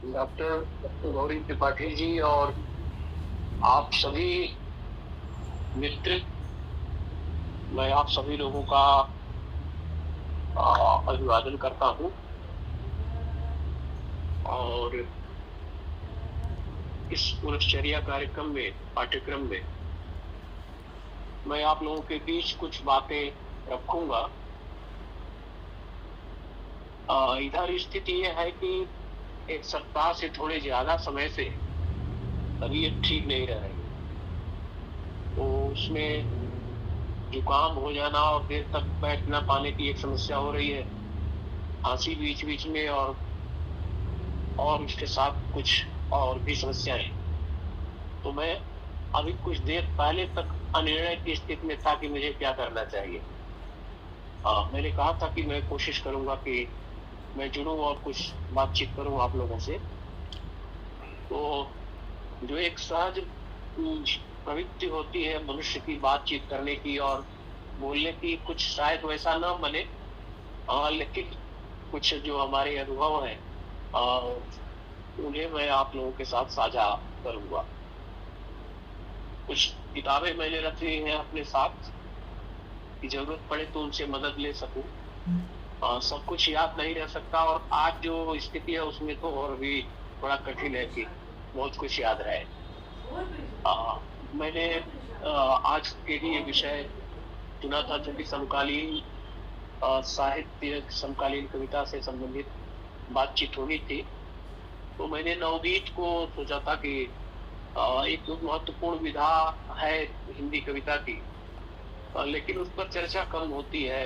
Doctor Gauri Tripathi ji और आप सभी मित्र, मैं आप सभी लोगों का अभिवादन करता हूँ और इस पुनश्चर्या कार्यक्रम में पाठ्यक्रम में मैं आप लोगों के बीच कुछ बातें रखूंगा। इधर स्थिति यह है कि एक सप्ताह से थोड़े ज्यादा समय से तबीयत ठीक नहीं रह रही, तो उसमें जुकाम हो जाना और देर तक बैठ न पाने की एक समस्या हो रही है, खांसी बीच बीच में और उसके साथ कुछ और भी समस्याएं। तो मैं अभी कुछ देर पहले तक अनिर्णय की स्थिति में था कि मुझे क्या करना चाहिए। मैंने कहा था कि मैं कोशिश करूंगा कि मैं जुड़ूं और कुछ बातचीत करूं आप लोगों से। तो जो एक सहज प्रवृत्ति होती है मनुष्य की बातचीत करने की और बोलने की, कुछ शायद वैसा न बने, लेकिन कुछ जो हमारे अनुभव है उन्हें मैं आप लोगों के साथ साझा करूंगा। कुछ किताबें मैंने रखी हैं अपने साथ कि जरूरत पड़े तो उनसे मदद ले सकूं। सब कुछ याद नहीं रह सकता और आज जो स्थिति है उसमें तो और भी बड़ा कठिन है कि बहुत कुछ याद रहे। मैंने आज के लिए विषय चुना था जो कि समकालीन साहित्य, समकालीन कविता से संबंधित बातचीत होनी थी। तो मैंने नवगीत को सोचा था कि एक महत्वपूर्ण विधा है हिंदी कविता की, लेकिन उस पर चर्चा कम होती है।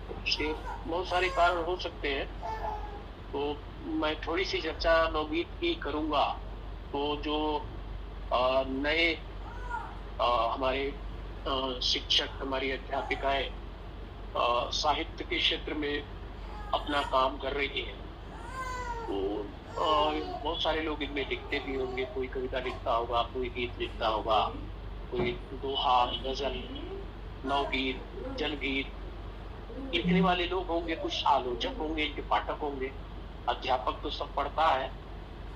बहुत सारे कारण हो सकते हैं, तो मैं थोड़ी सी चर्चा नवगीत की करूंगा। तो जो नए हमारे शिक्षक, हमारी अध्यापिकाएं साहित्य के क्षेत्र में अपना काम कर रही है, तो बहुत सारे लोग इनमें लिखते भी होंगे। कोई कविता लिखता होगा, कोई गीत लिखता होगा, कोई दोहा, गजल, नवगीत, जनगीत लिखने वाले लोग होंगे, कुछ आलोचक होंगे, इनके पाठक होंगे। अध्यापक तो सब पढ़ता है,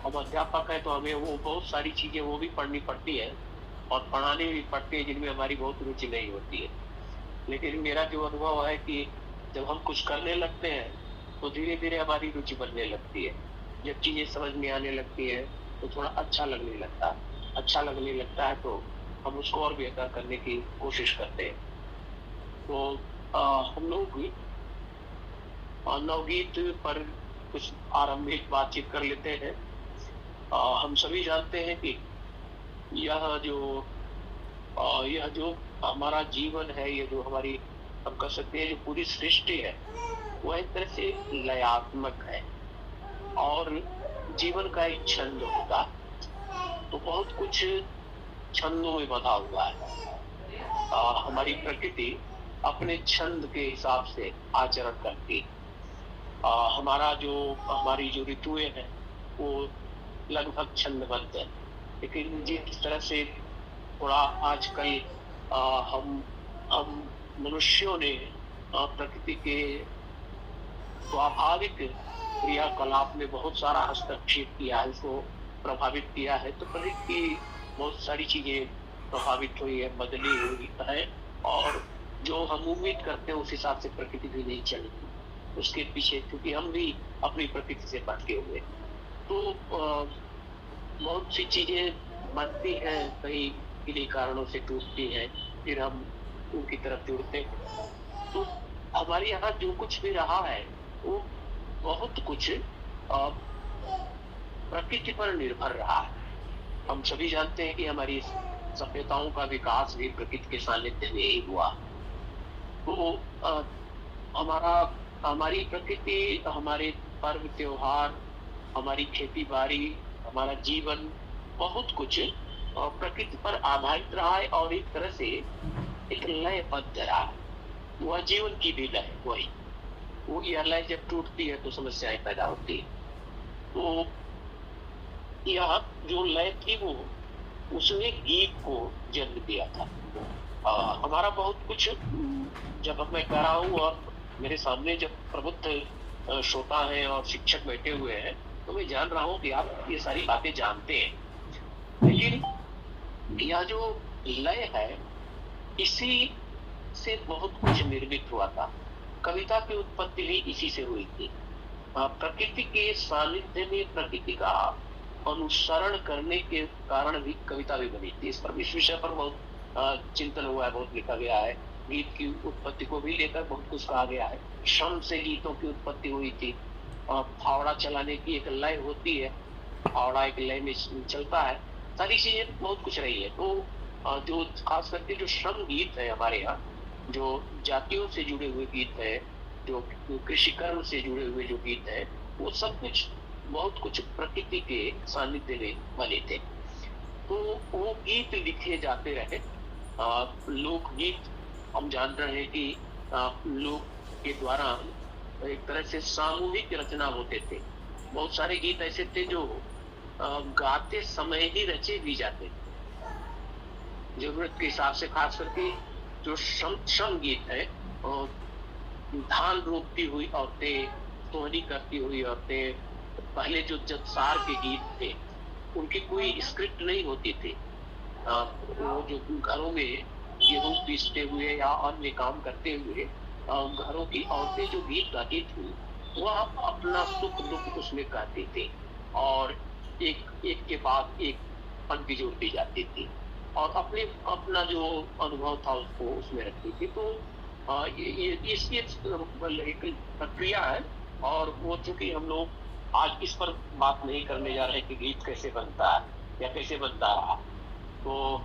हम अध्यापक है तो हमें वो बहुत सारी चीजें वो भी पढ़नी पड़ती है और पढ़ाने भी पड़ती है जिनमें हमारी बहुत रुचि नहीं होती है। लेकिन मेरा जो अनुभव है कि जब हम कुछ करने लगते हैं तो धीरे धीरे हमारी रुचि बनने लगती है। जब चीजें समझ में आने लगती है तो थोड़ा अच्छा लगने लगता है तो हम उसको और बेहतर करने की कोशिश करते हैं। तो हम लोग नवगीत पर कुछ आरंभिक बातचीत कर लेते हैं। हम सभी जानते हैं कि यह जो हमारा जीवन है, ये जो हमारी, हम कह सकते हैं जो पूरी सृष्टि है, वह एक तरह से लयात्मक है और जीवन का एक छंद होता है। तो बहुत कुछ छंदों में बंधा हुआ है। हमारी प्रकृति अपने छंद के हिसाब से आचरण करती है। हमारी जो ऋतुएं हैं वो लगभग छंदबद्ध है। लेकिन जिस तरह से थोड़ा आजकल हम मनुष्यों ने प्रकृति के स्वाभाविक क्रियाकलाप में बहुत सारा हस्तक्षेप किया है, उसको प्रभावित किया है, तो प्रकृति की बहुत सारी चीजें प्रभावित हुई है, बदली हुई है और जो हम उम्मीद करते हैं उस हिसाब से प्रकृति भी नहीं चलेगी उसके पीछे, क्योंकि हम भी अपनी प्रकृति से भटके हुए। तो बहुत सी चीजें बनती हैं, कई किन्हीं कारणों से टूटती हैं, फिर हम उनकी तरफ जुड़ते हैं। तो हमारे यहाँ जो कुछ भी रहा है वो बहुत कुछ प्रकृति पर निर्भर रहा है। हम सभी जानते हैं कि हमारी सभ्यताओं का विकास भी प्रकृति के सानिध्य में ही हुआ। तो हमारी प्रकृति, हमारे पर्व त्योहार, हमारी खेती बाड़ी, हमारा जीवन, बहुत कुछ प्रकृति पर आधारित रहा है और एक तरह से एक लयबद्ध रहा है। वह जीवन की भी लय वही, वो यह लय जब टूटती है तो समस्याएं पैदा होती है। तो यह जो लय थी वो उसने गीत को जन्म दिया था। हमारा बहुत कुछ, जब मैं कह रहा हूँ और मेरे सामने जब प्रबुद्ध श्रोता हैं और शिक्षक बैठे हुए हैं, तो मैं जान रहा हूँ कि आप ये सारी बातें जानते हैं। लेकिन यह जो लय है, इसी से बहुत कुछ निर्मित हुआ था। कविता की उत्पत्ति भी इसी से हुई थी। प्रकृति के सानिध्य में प्रकृति का अनुसरण करने के कारण भी कविता भी बनी थी। इस विषय पर बहुत चिंतन हुआ है, बहुत लिखा गया है। गीत की उत्पत्ति को भी लेकर बहुत कुछ कहा गया है। श्रम से गीतों की उत्पत्ति हुई थी। फावड़ा चलाने की एक लय होती है, फावड़ा एक लय में चलता है। सारी चीजें बहुत कुछ रही है। तो जो खास करके जो श्रम गीत है हमारे यहाँ, जो जातियों से जुड़े हुए गीत है, जो कृषि कर्म से जुड़े हुए जो गीत है, वो सब कुछ बहुत कुछ प्रकृति के सानिध्य में बने थे। तो वो गीत लिखे जाते रहे। लोकगीत हम जान रहे हैं कि लोक के द्वारा एक तरह से सामूहिक रचना होते थे। बहुत सारे गीत ऐसे थे जो गाते समय ही रचे भी जाते थे, जरूरत के हिसाब से। खास करके जो श्रम गीत है, धान रोपती हुई औरतें, सोहनी करती हुई औरतें, पहले जो जत्सार के गीत थे, उनकी कोई स्क्रिप्ट नहीं होती थी। वो जो घरों में गेहूं पीसते हुए या अन्य काम करते हुए घरों की औरतें जो गीत गाती थी, वह अपना सुख दुख उसमें गाती थी और एक के बाद एक पंक्ति जोड़ती जाती थी और अपना जो अनुभव था उसको उसमें रखती थी। तो ये एक प्रक्रिया है। और वो चूंकि हम लोग आज इस पर बात नहीं करने जा रहे कि गीत कैसे बनता है या कैसे बनता रहा, तो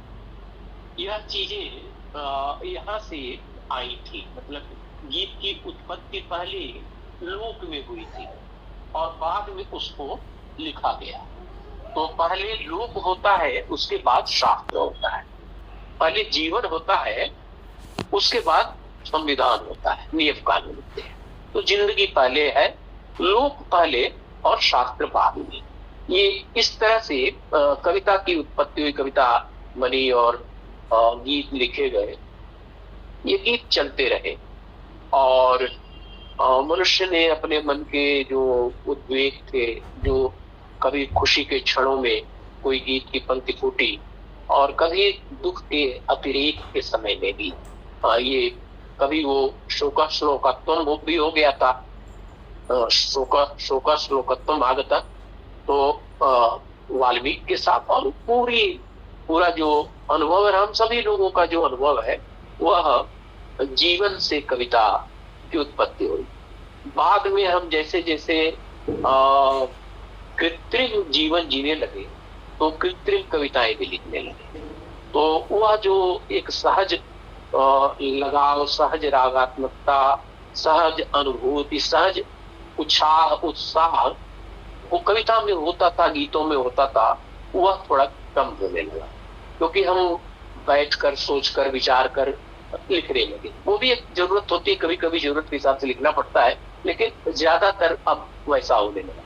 यह चीजें यहाँ से आई थी। मतलब गीत की उत्पत्ति पहले लोक में हुई थी और बाद में उसको लिखा गया। तो पहले लोक होता है, उसके बाद शास्त्र होता है। पहले जीवन होता है, उसके बाद संविधान होता है, नियम कानून होते हैं। तो जिंदगी पहले है, लोक पहले और शास्त्र बाद में। ये इस तरह से कविता की उत्पत्ति हुई, कविता बनी और गीत लिखे गए। ये गीत चलते रहे और मनुष्य ने अपने मन के जो उद्वेग थे, जो कभी खुशी के क्षणों में कोई गीत की पंक्ति फूटी और कभी दुख के अतिरेक के समय में भी ये कभी वो शोकश्लोकत्वम भी हो गया था। शोकश्लोकत्वम आगता, तो वाल्मीकि के साथ और पूरा जो अनुभव है, हम सभी लोगों का जो अनुभव है, वह जीवन से कविता की उत्पत्ति हुई। बाद में हम जैसे जैसे कृत्रिम जीवन जीने लगे तो कृत्रिम कविताएं भी लिखने लगे। तो वह जो एक सहज लगाव, सहज रागात्मकता, सहज अनुभूति, सहज उत्साह वो कविता में होता था, गीतों में होता था, वह थोड़ा कम होने लगा। क्योंकि हम बैठकर सोचकर विचार कर लिखने लगे। वो भी एक जरूरत होती है, कभी कभी जरूरत के हिसाब से लिखना पड़ता है, लेकिन ज्यादातर अब वैसा होने लगा।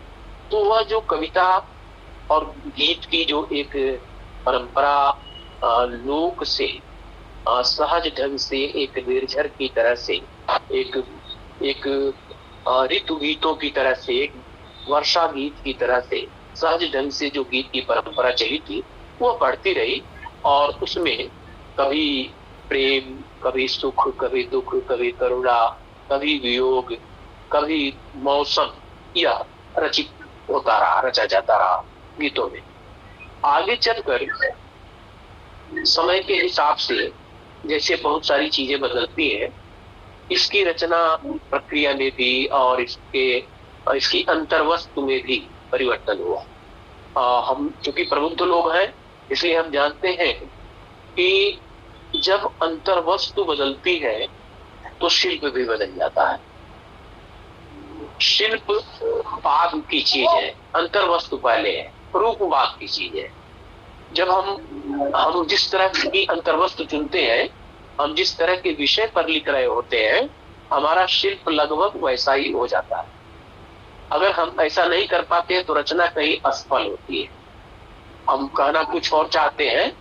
तो वह जो कविता और गीत की जो एक परंपरा लोक से सहज ढंग से, एक निर्झर की तरह से, एक ऋतु गीतों की तरह से, एक वर्षा गीत की तरह से सहज ढंग से जो गीत की परंपरा चली थी, वो बढ़ती रही। और उसमें कभी प्रेम, कभी सुख, कभी दुख, कभी करुणा, कभी वियोग, कभी मौसम, यह रचित होता रहा, रचा जाता रहा गीतों में। आगे चलकर समय के हिसाब से जैसे बहुत सारी चीजें बदलती हैं, इसकी रचना प्रक्रिया में भी और इसकी अंतर्वस्तु में भी परिवर्तन हुआ। हम चूंकि प्रबुद्ध लोग हैं, इसलिए हम जानते हैं कि जब अंतर्वस्तु बदलती है तो शिल्प भी बदल जाता है। शिल्प बाद की चीज है, अंतर्वस्तु पहले है, रूप बाद की चीज है। जब हम जिस तरह की अंतर्वस्तु चुनते हैं, हम जिस तरह के विषय पर लिख रहे होते हैं, हमारा शिल्प लगभग वैसा ही हो जाता है। अगर हम ऐसा नहीं कर पाते हैं तो रचना कहीं असफल होती है। हम कहना कुछ और चाहते हैं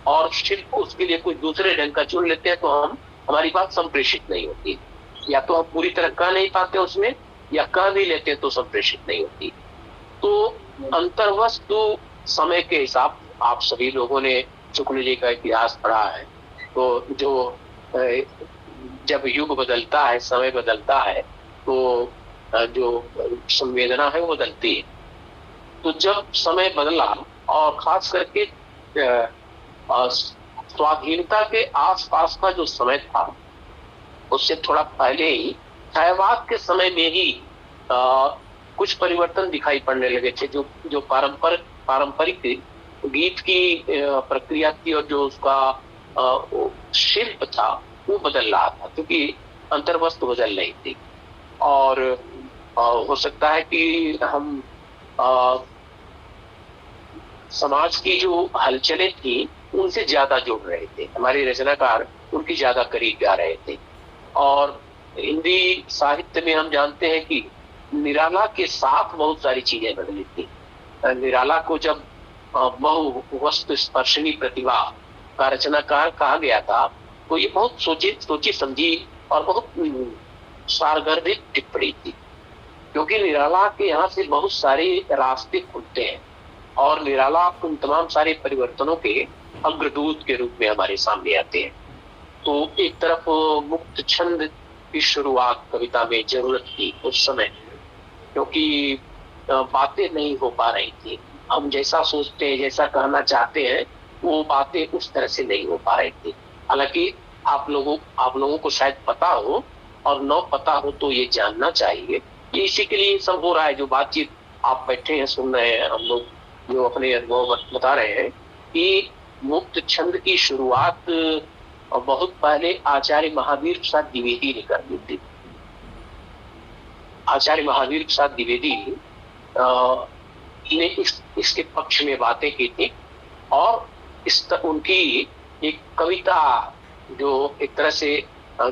और शिल्प उसके लिए कुछ दूसरे ढंग का चुन लेते हैं, तो हमारी बात संप्रेषित नहीं होती। या तो हम पूरी तरह कह नहीं पाते उसमें, या कह भी लेते हैं तो संप्रेषित नहीं होती। तो अंतर्वस्तु समय के हिसाब, आप सभी लोगों ने शुक्ल जी का इतिहास पढ़ा है, तो जो जब युग बदलता है, समय बदलता है, तो जो संवेदना है वो बदलती है। तो जब समय बदला और खास करके स्वाधीनता के आसपास का जो समय था, उससे थोड़ा पहले ही छायावाद के समय में ही कुछ परिवर्तन दिखाई पड़ने लगे थे। जो पारंपरिक गीत की प्रक्रिया थी और जो उसका शिल्प था वो बदल रहा था, क्योंकि अंतर्वस्तु बदल रही थी। और हो सकता है कि हम समाज की जो हलचलें थी उनसे ज्यादा जुड़ रहे थे, हमारे रचनाकार उनकी ज्यादा करीब जा रहे थे। और हिंदी साहित्य में हम जानते हैं कि निराला के साथ बहुत सारी चीजें बदली थी। निराला को जब बहु वस्तु स्पर्शनी प्रतिभा का रचनाकार कहा गया था, तो ये बहुत सोची समझी और बहुत सारगर्भित टिप्पणी थी, क्योंकि निराला के यहाँ से बहुत सारे रास्ते खुलते हैं और निराला उन तमाम सारे परिवर्तनों के अग्रदूत के रूप में हमारे सामने आते हैं। तो एक तरफ मुक्त छंद की शुरुआत कविता में जरूरत थी उस समय, क्योंकि बातें नहीं हो पा रही थी। हम जैसा सोचते हैं, जैसा कहना चाहते हैं, वो बातें उस तरह से नहीं हो पा रही थी। हालांकि आप लोगों को शायद पता हो, और न पता हो तो ये जानना चाहिए कि इसी के लिए सब हो रहा है। जो बातचीत आप बैठे हैं सुन रहे हैं, हम लोग जो अपने अनुभव बता रहे हैं, कि मुक्त छंद की शुरुआत बहुत पहले आचार्य महावीर प्रसाद द्विवेदी ने कर दी थी। आचार्य महावीर प्रसाद द्विवेदी ने इसके पक्ष में बातें की थी, और उनकी एक कविता जो एक तरह से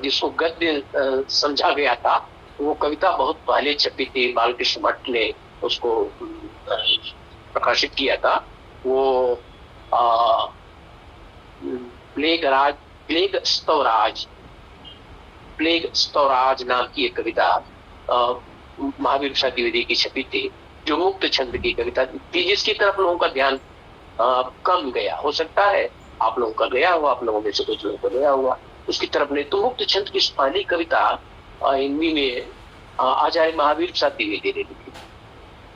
जिसको गद्य समझा गया था, वो कविता बहुत पहले छपी थी। बालकृष्ण भट्ट ने उसको प्रकाशित किया था। वो प्लेग स्तवराज नाम की एक कविता महावीर प्रसाद द्विवेदी की छपी थी, जो मुक्त छंद की कविता थी, जिसकी तरफ लोगों का ध्यान कम गया। हो सकता है आप लोगों का गया हुआ, आप लोगों में से कुछ लोगों का गया हुआ उसकी तरफ नहीं। तो मुक्त छंद की पहली कविता हिंदी में आचार्य महावीर प्रसाद द्विवेदी ने लिखी,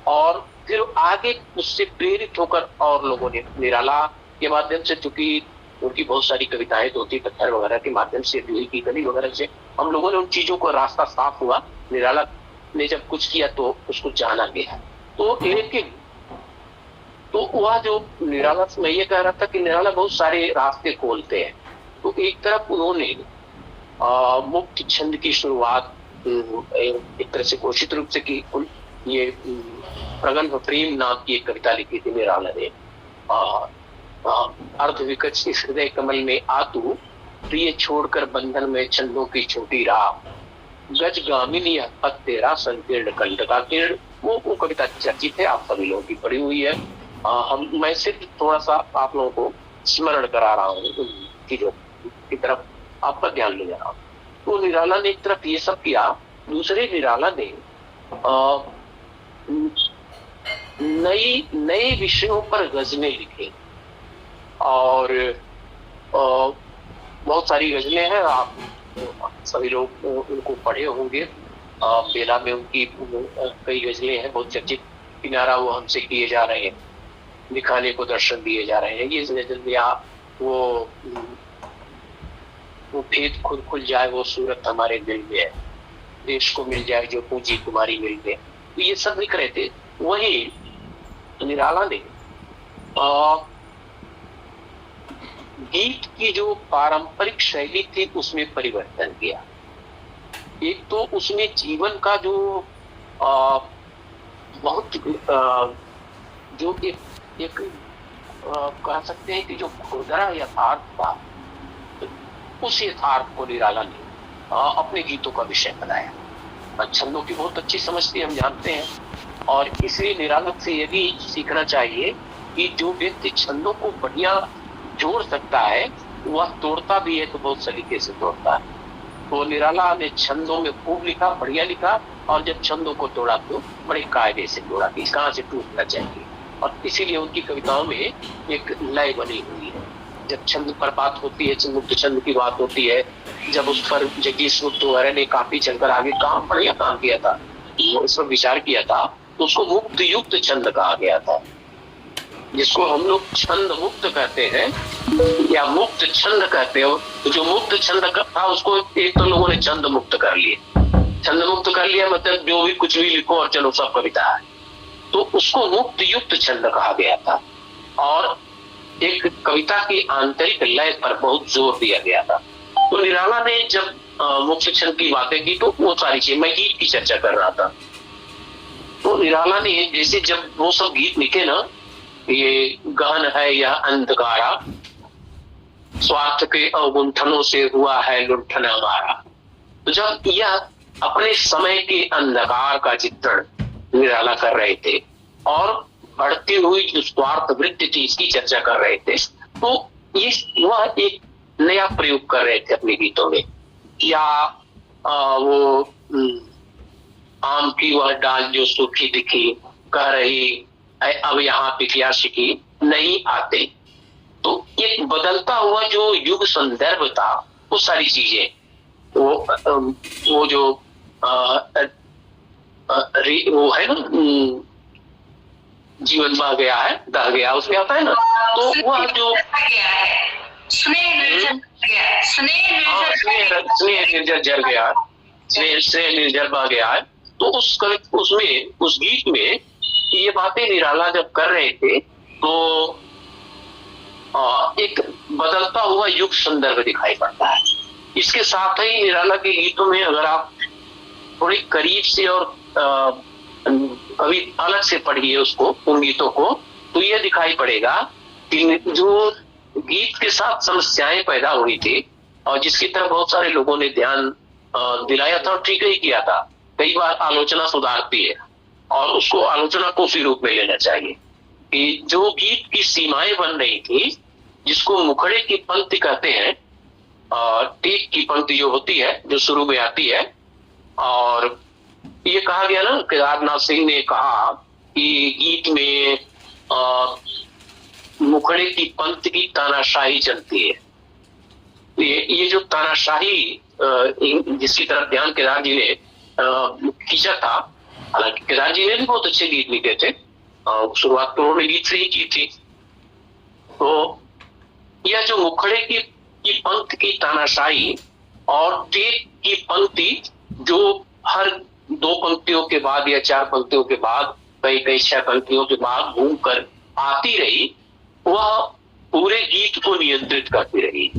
और फिर आगे उससे प्रेरित होकर और लोगों ने निराला के माध्यम से, चूंकि उनकी बहुत सारी कविताएं धोती पत्थर वगैरह के माध्यम से, दिल की गली वगैरह से हम लोगों ने उन चीजों को रास्ता साफ हुआ। निराला ने जब कुछ किया तो उसको जाना गया। तो लेकिन तो वह जो निराला, मैं ये कह रहा था कि निराला बहुत सारे रास्ते खोलते हैं। तो एक तरफ उन्होंने मुक्त छंद की शुरुआत एक तरह से घोषित रूप से की। ये प्रगल्भ प्रेम नाम की एक कविता लिखी थी निराला ने। अर्ध विकसित हृदय कमल में आतु, प्रिय छोड़कर बंधन में छंदों की छोटी राह, गज गामिनी पद तेरा संकीर्ण कंठ का किरण। वो कविता चर्चित है, आप सभी लोगों की पढ़ी हुई है। मैं सिर्फ थोड़ा सा आप लोगों को स्मरण करा रहा हूँ चीजों की तरफ आपका ध्यान ले जा रहा हूँ। तो निराला ने एक तरफ ये सब किया, दूसरे निराला ने नए विषयों पर गजलें लिखी, और बहुत सारी गजलें हैं, आप सभी लोग उनको पढ़े होंगे। बेला में उनकी कई गजलें हैं बहुत चर्चित। किनारा वो हमसे किए जा रहे हैं, दिखाने को दर्शन दिए जा रहे हैं, ये गजल या वो भेद खुद खुल जाए वो सूरत हमारे दिल में है, देश को मिल जाए जो पूंजी तुम्हारी मिल गए। तो ये सब लिख रहे थे। वही निराला ने गीत की जो पारंपरिक शैली थी उसमें परिवर्तन किया। एक तो उसने जीवन का जो बहुत जो एक कह सकते हैं कि जो खुरदरा यथार्थ था, उस यथार्थ को निराला ने अपने गीतों का विषय बनाया। छंदों की बहुत अच्छी समझ थी, हम जानते हैं, और इसलिए निराला से ये भी सीखना चाहिए कि जो व्यक्ति छंदों को बढ़िया जोड़ सकता है वह तोड़ता भी है तो बहुत सलीके से तोड़ता है। तो निराला ने छंदों में खूब लिखा, बढ़िया लिखा, और जब छंदों को तोड़ा तो बड़े कायदे से तोड़ा कि कहाँ से टूटना चाहिए। और इसीलिए उनकी कविताओं में एक लय बनी हुई है। जब छंद पर बात होती है, मुक्त छंद की बात होती है, जब उस पर जगदीश मुक्त वगैरह ने काफी चलकर आगे काम बढ़िया काम किया था, इस पर विचार किया था, तो उसको मुक्त युक्त छंद कहा गया था, जिसको हम लोग छंद मुक्त कहते हैं या मुक्त छंद कहते हो। तो जो मुक्त छंद था उसको एक तो लोगों ने छंद मुक्त कर लिया। छंद मुक्त कर लिया मतलब जो भी कुछ भी लिखो और चलो सब कविता है, तो उसको मुक्त युक्त छंद कहा गया था। और एक कविता की आंतरिक लय पर बहुत जोर दिया गया था। तो निराला ने जब मुक्त छंद की बातें की तो वो सारी चीजें, मैं गीत की चर्चा कर रहा था, तो निराला ने जैसे जब वो सब गीत लिखे ना, ये गहन है यह अंधकारा, स्वार्थ के अवगुंठनों से हुआ है लुंठन हमारा। तो जब यह अपने समय के अंधकार का चित्रण निराला कर रहे थे और बढ़ती हुई जो स्वार्थ वृत्ति थी इसकी चर्चा कर रहे थे, तो ये वह एक नया प्रयोग कर रहे थे अपने गीतों में। या वो आम की वह डाल जो सूखी दिखी, कह रही अब यहाँ पिकिया शिकी नहीं आते। तो एक बदलता हुआ जो युग संदर्भ था, वो सारी चीजें, वो जो वो है ना, जीवन बह गया है दह गया, उसमें आता है ना, तो वह जो स्नेह निर्जर जर गया, स्नेह निर्जर बह गया है। तो उसमें उस गीत में ये बातें निराला जब कर रहे थे तो एक बदलता हुआ युग संदर्भ दिखाई पड़ता है। इसके साथ ही निराला के गीतों में अगर आप थोड़ी करीब से और कभी अलग से पढ़िए उसको, उन गीतों को, तो यह दिखाई पड़ेगा कि जो गीत के साथ समस्याएं पैदा हुई थी और जिसकी तरफ बहुत सारे लोगों ने ध्यान दिलाया था और ठीक ही किया था। कई बार आलोचना सुधारती है और उसको आलोचना को उसी रूप में लेना चाहिए कि जो गीत की सीमाएं बन रही थी, जिसको मुखड़े की पंक्ति कहते हैं, टेक की पंक्ति जो होती है जो शुरू में आती है, और ये कहा गया ना, केदारनाथ सिंह ने कहा कि गीत में मुखड़े की पंक्ति की तानाशाही चलती है। ये जो तानाशाही जिसकी तरफ ध्यान केदार जी ने खींचा था, हालांकि केदार जी ने भी बहुत अच्छे गीत लिखे थे, शुरुआत तो उन्होंने गीत से ही की थी। तो यह जो मुखड़े की पंक्ति की तानाशाही और टेक की पंक्ति जो हर 2 पंक्तियों के बाद या 4 पंक्तियों के बाद, कई 6 पंक्तियों के बाद घूम कर आती रही, वह पूरे गीत को नियंत्रित करती रही।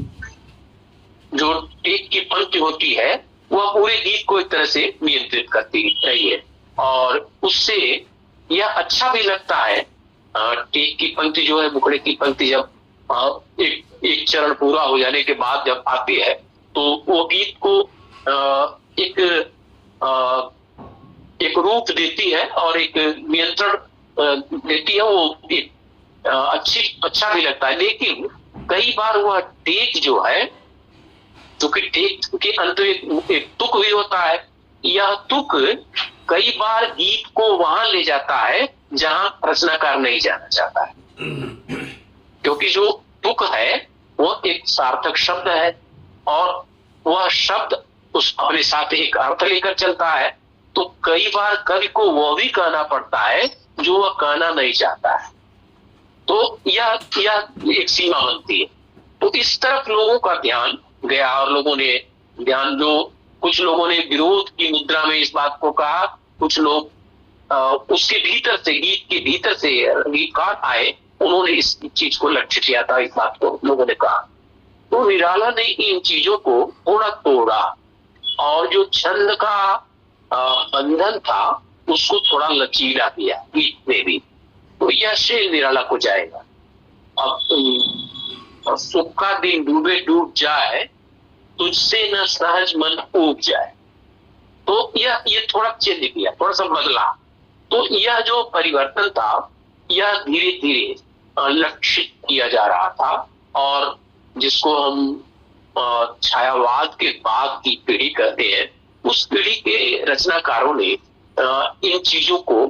जो टेक की पंक्ति होती है वह पूरे गीत को एक तरह से नियंत्रित करती रही है और उससे यह अच्छा भी लगता है। टेक की पंक्ति जो है, मुखड़े की पंक्ति जब एक चरण पूरा हो जाने के बाद जब आती है तो वो गीत को एक रूप देती है और एक नियंत्रण देती है। वो एक अच्छा भी लगता है। लेकिन कई बार वह टेक जो है, क्योंकि टेक के अंत में एक तुक भी होता है, यह तुक कई बार गीत को वहां ले जाता है जहां रचनाकार नहीं जाना चाहता है, क्योंकि जो तुक है वो एक सार्थक शब्द है और वह शब्द उस अपने साथ एक अर्थ लेकर चलता है। तो कई बार कवि को वह भी कहना पड़ता है जो वह कहना नहीं चाहता है। तो यह एक सीमा बनती है। तो इस तरफ लोगों का ध्यान गया और लोगों ने ध्यान, जो कुछ लोगों ने विरोध की मुद्रा में इस बात को कहा, कुछ लोग उसके भीतर से, गीत के भीतर से गीतकार आए, उन्होंने इस चीज को लक्ष्य किया था, इस बात को लोगों ने कहा। तो निराला ने इन चीजों को थोड़ा तोड़ा और जो छंद का बंधन था उसको थोड़ा लचीला दिया गीत में भी। तो यह शेर निराला को जाएगा। अब सुख का दिन डूबे डूब जाए, तुझसे न सहज मन ऊब जाए। तो ये थोड़ा चेंज किया, थोड़ा सा बदला। तो यह जो परिवर्तन था यह धीरे धीरे लक्षित किया जा रहा था और जिसको हम छायावाद के बाद की पीढ़ी कहते हैं, उस पीढ़ी के रचनाकारों ने इन चीजों को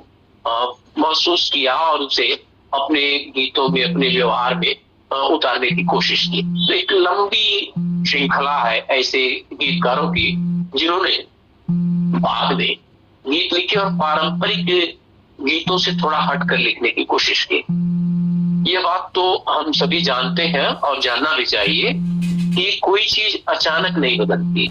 महसूस किया और उसे अपने गीतों में, अपने व्यवहार में उतारने की कोशिश की। तो एक लंबी श्रृंखला है ऐसे गीतकारों की जिन्होंने बाद में गीत लिखे और पारंपरिक गीतों से थोड़ा हटकर लिखने की कोशिश की। ये बात तो हम सभी जानते हैं और जानना भी चाहिए कि कोई चीज अचानक नहीं बदलती।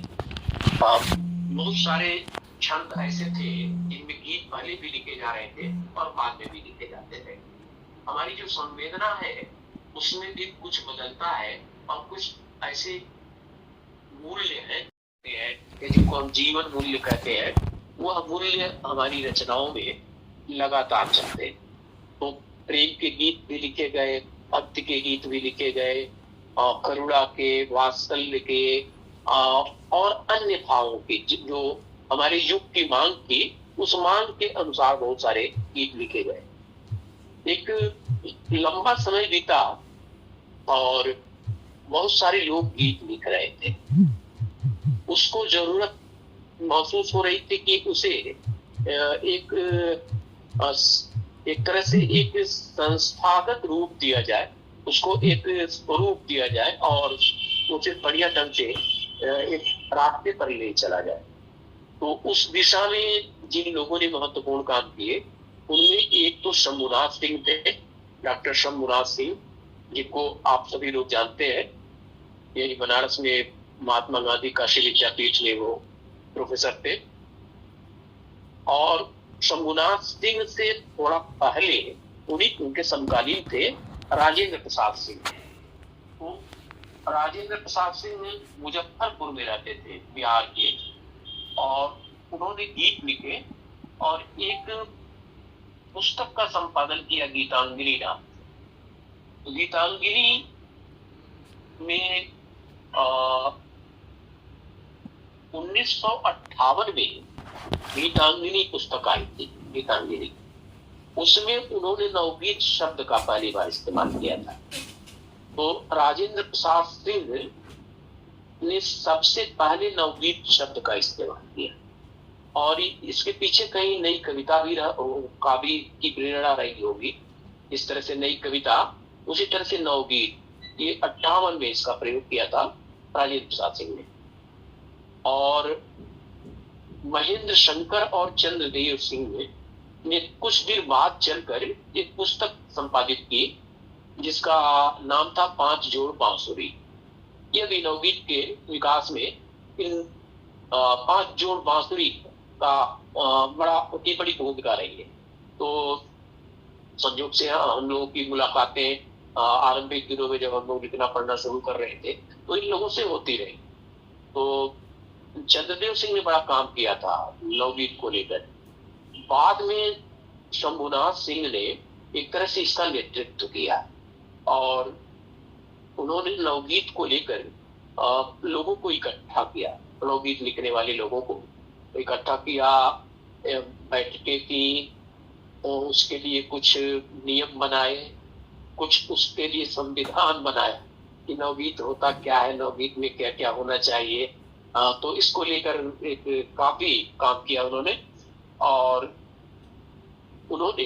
बहुत सारे छंद ऐसे थे जिनमें गीत पहले भी लिखे जा रहे थे और बाद में भी लिखे जाते थे। हमारी जो संवेदना है उसमें भी कुछ बदलता है और कुछ ऐसे मूल्य हैं जिनको हम जीवन मूल्य कहते हैं, वह मूल्य हमारी रचनाओं में लगातार चलते हैं। तो प्रेम के गीत भी लिखे गए, भक्ति के गीत भी लिखे गए, करुणा के, वात्सल्य के और अन्य भावों के, जो हमारे युग की मांग थी, उस मांग के अनुसार बहुत सारे गीत लिखे गए। एक लंबा समय बीता और बहुत सारे लोग गीत लिख रहे थे। उसको जरूरत महसूस हो रही थी कि उसे एक तरह से एक संस्थागत रूप दिया जाए, उसको एक स्वरूप दिया जाए और उसे बढ़िया ढंग से एक रास्ते पर ले चला जाए। तो उस दिशा में जिन लोगों ने महत्वपूर्ण काम किए उनमें एक तो शंभुनाथ सिंह थे, डॉक्टर शंभुनाथ सिंह, जिनको आप सभी लोग जानते हैं। यही बनारस में महात्मा गांधी काशी विद्यापीठ में वो प्रोफेसर थे। और शंभुनाथ सिंह से थोड़ा पहले उनके समकालीन थे राजेंद्र प्रसाद सिंह। तो राजेंद्र प्रसाद सिंह मुजफ्फरपुर में रहते थे, बिहार के, और उन्होंने गीत लिखे और एक पुस्तक का संपादन किया गीतांजलि नाम। तो गीतांजलि में 1958 में गीतांजलि पुस्तक आई थी, गीतांजलि। उसमें उन्होंने नवगीत शब्द का पहली बार इस्तेमाल किया था। तो राजेंद्र प्रसाद सिंह ने सबसे पहले नवगीत शब्द का इस्तेमाल किया और इसके पीछे कहीं नई कविता भी काव्य की प्रेरणा रही होगी। इस तरह से नई कविता, उसी तरह से नवगीत, ये 58 में इसका प्रयोग किया था राजेंद्र प्रसाद सिंह ने। और महेंद्र शंकर और चंद्रदेव सिंह ने कुछ देर बाद चलकर एक पुस्तक संपादित की जिसका नाम था 5 जोड़ बांसुरी। यह भी नवगीत के विकास में इन 5 जोड़ बांसुरी का बड़ी भूमिका रही है। तो संयोग से हम लोगों की मुलाकातें आरंभिक दिनों में जब हम लोग लिखना पढ़ना शुरू कर रहे थे तो इन लोगों से होती रही। तो चंद्रदेव सिंह ने बड़ा काम किया था नवगीत को लेकर। बाद में शंभुनाथ सिंह ने एक तरह से इसका नेतृत्व किया और उन्होंने नवगीत को लेकर लोगों को इकट्ठा किया, नवगीत लिखने वाले लोगों को इकट्ठा किया, बैठकें की, उसके लिए कुछ नियम बनाए, कुछ उसके लिए संविधान बनाया कि नवगीत होता क्या है, नवगीत में क्या क्या होना चाहिए। तो इसको लेकर एक काफी काम किया उन्होंने। और उन्होंने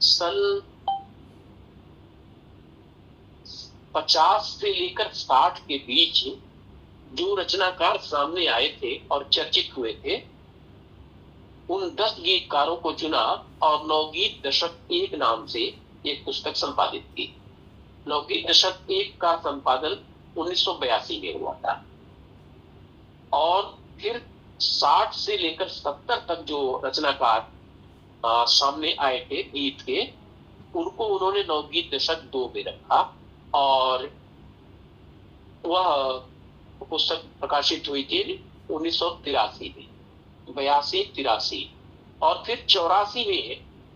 सन 50 से लेकर 60 के बीच जो रचनाकार सामने आए थे और चर्चित हुए थे, उन 10 गीतकारों को चुना और नवगीत दशक 1 नाम से एक पुस्तक संपादित की। नवगीत दशक 1 का संपादन 1982 में हुआ था। और फिर 60 से लेकर 70 तक जो रचनाकार सामने आए थे गीत के, उनको उन्होंने नवगीत दशक 2 में रखा और वह पुस्तक प्रकाशित हुई थी 1983 में, 82-83। और फिर 84 में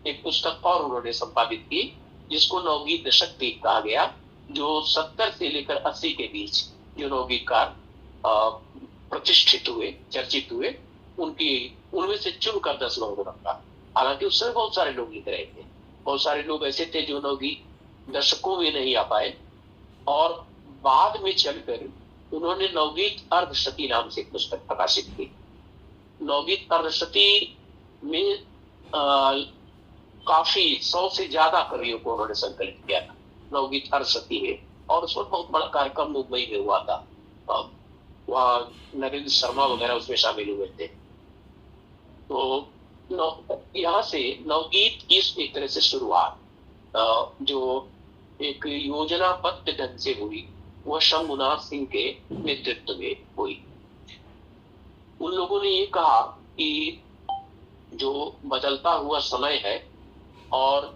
एक पुस्तक और उन्होंने संपादित की जिसको नवगीत दशक 3 कहा गया, जो 70 से लेकर 80 के बीच जो नवगीतकार प्रतिष्ठित हुए, चर्चित हुए, उनमें से चुनकर 10 लोगों को रखा। हालांकि उस समय बहुत सारे लोग लिख रहे थे, बहुत सारे लोग ऐसे थे जो नवगीत दशकों में नहीं आ पाए। और बाद में चलकर उन्होंने नवगीत अर्धशती नाम से एक पुस्तक प्रकाशित की। नवगीत अर्धशती में काफी 100 से ज्यादा कवियों को उन्होंने संकलित किया था नवगीत अर्धशती में, और उस पर बहुत बड़ा कार्यक्रम मुंबई में हुआ था। वहाँ नरेंद्र शर्मा वगैरह उसमें शामिल हुए थे। तो यहाँ से नवगीत की एक तरह से शुरुआत जो एक योजनाबद्ध ढंग से हुई वह शंभुनाथ सिंह के नेतृत्व में हुई। उन लोगों ने ये कहा कि जो बदलता हुआ समय है और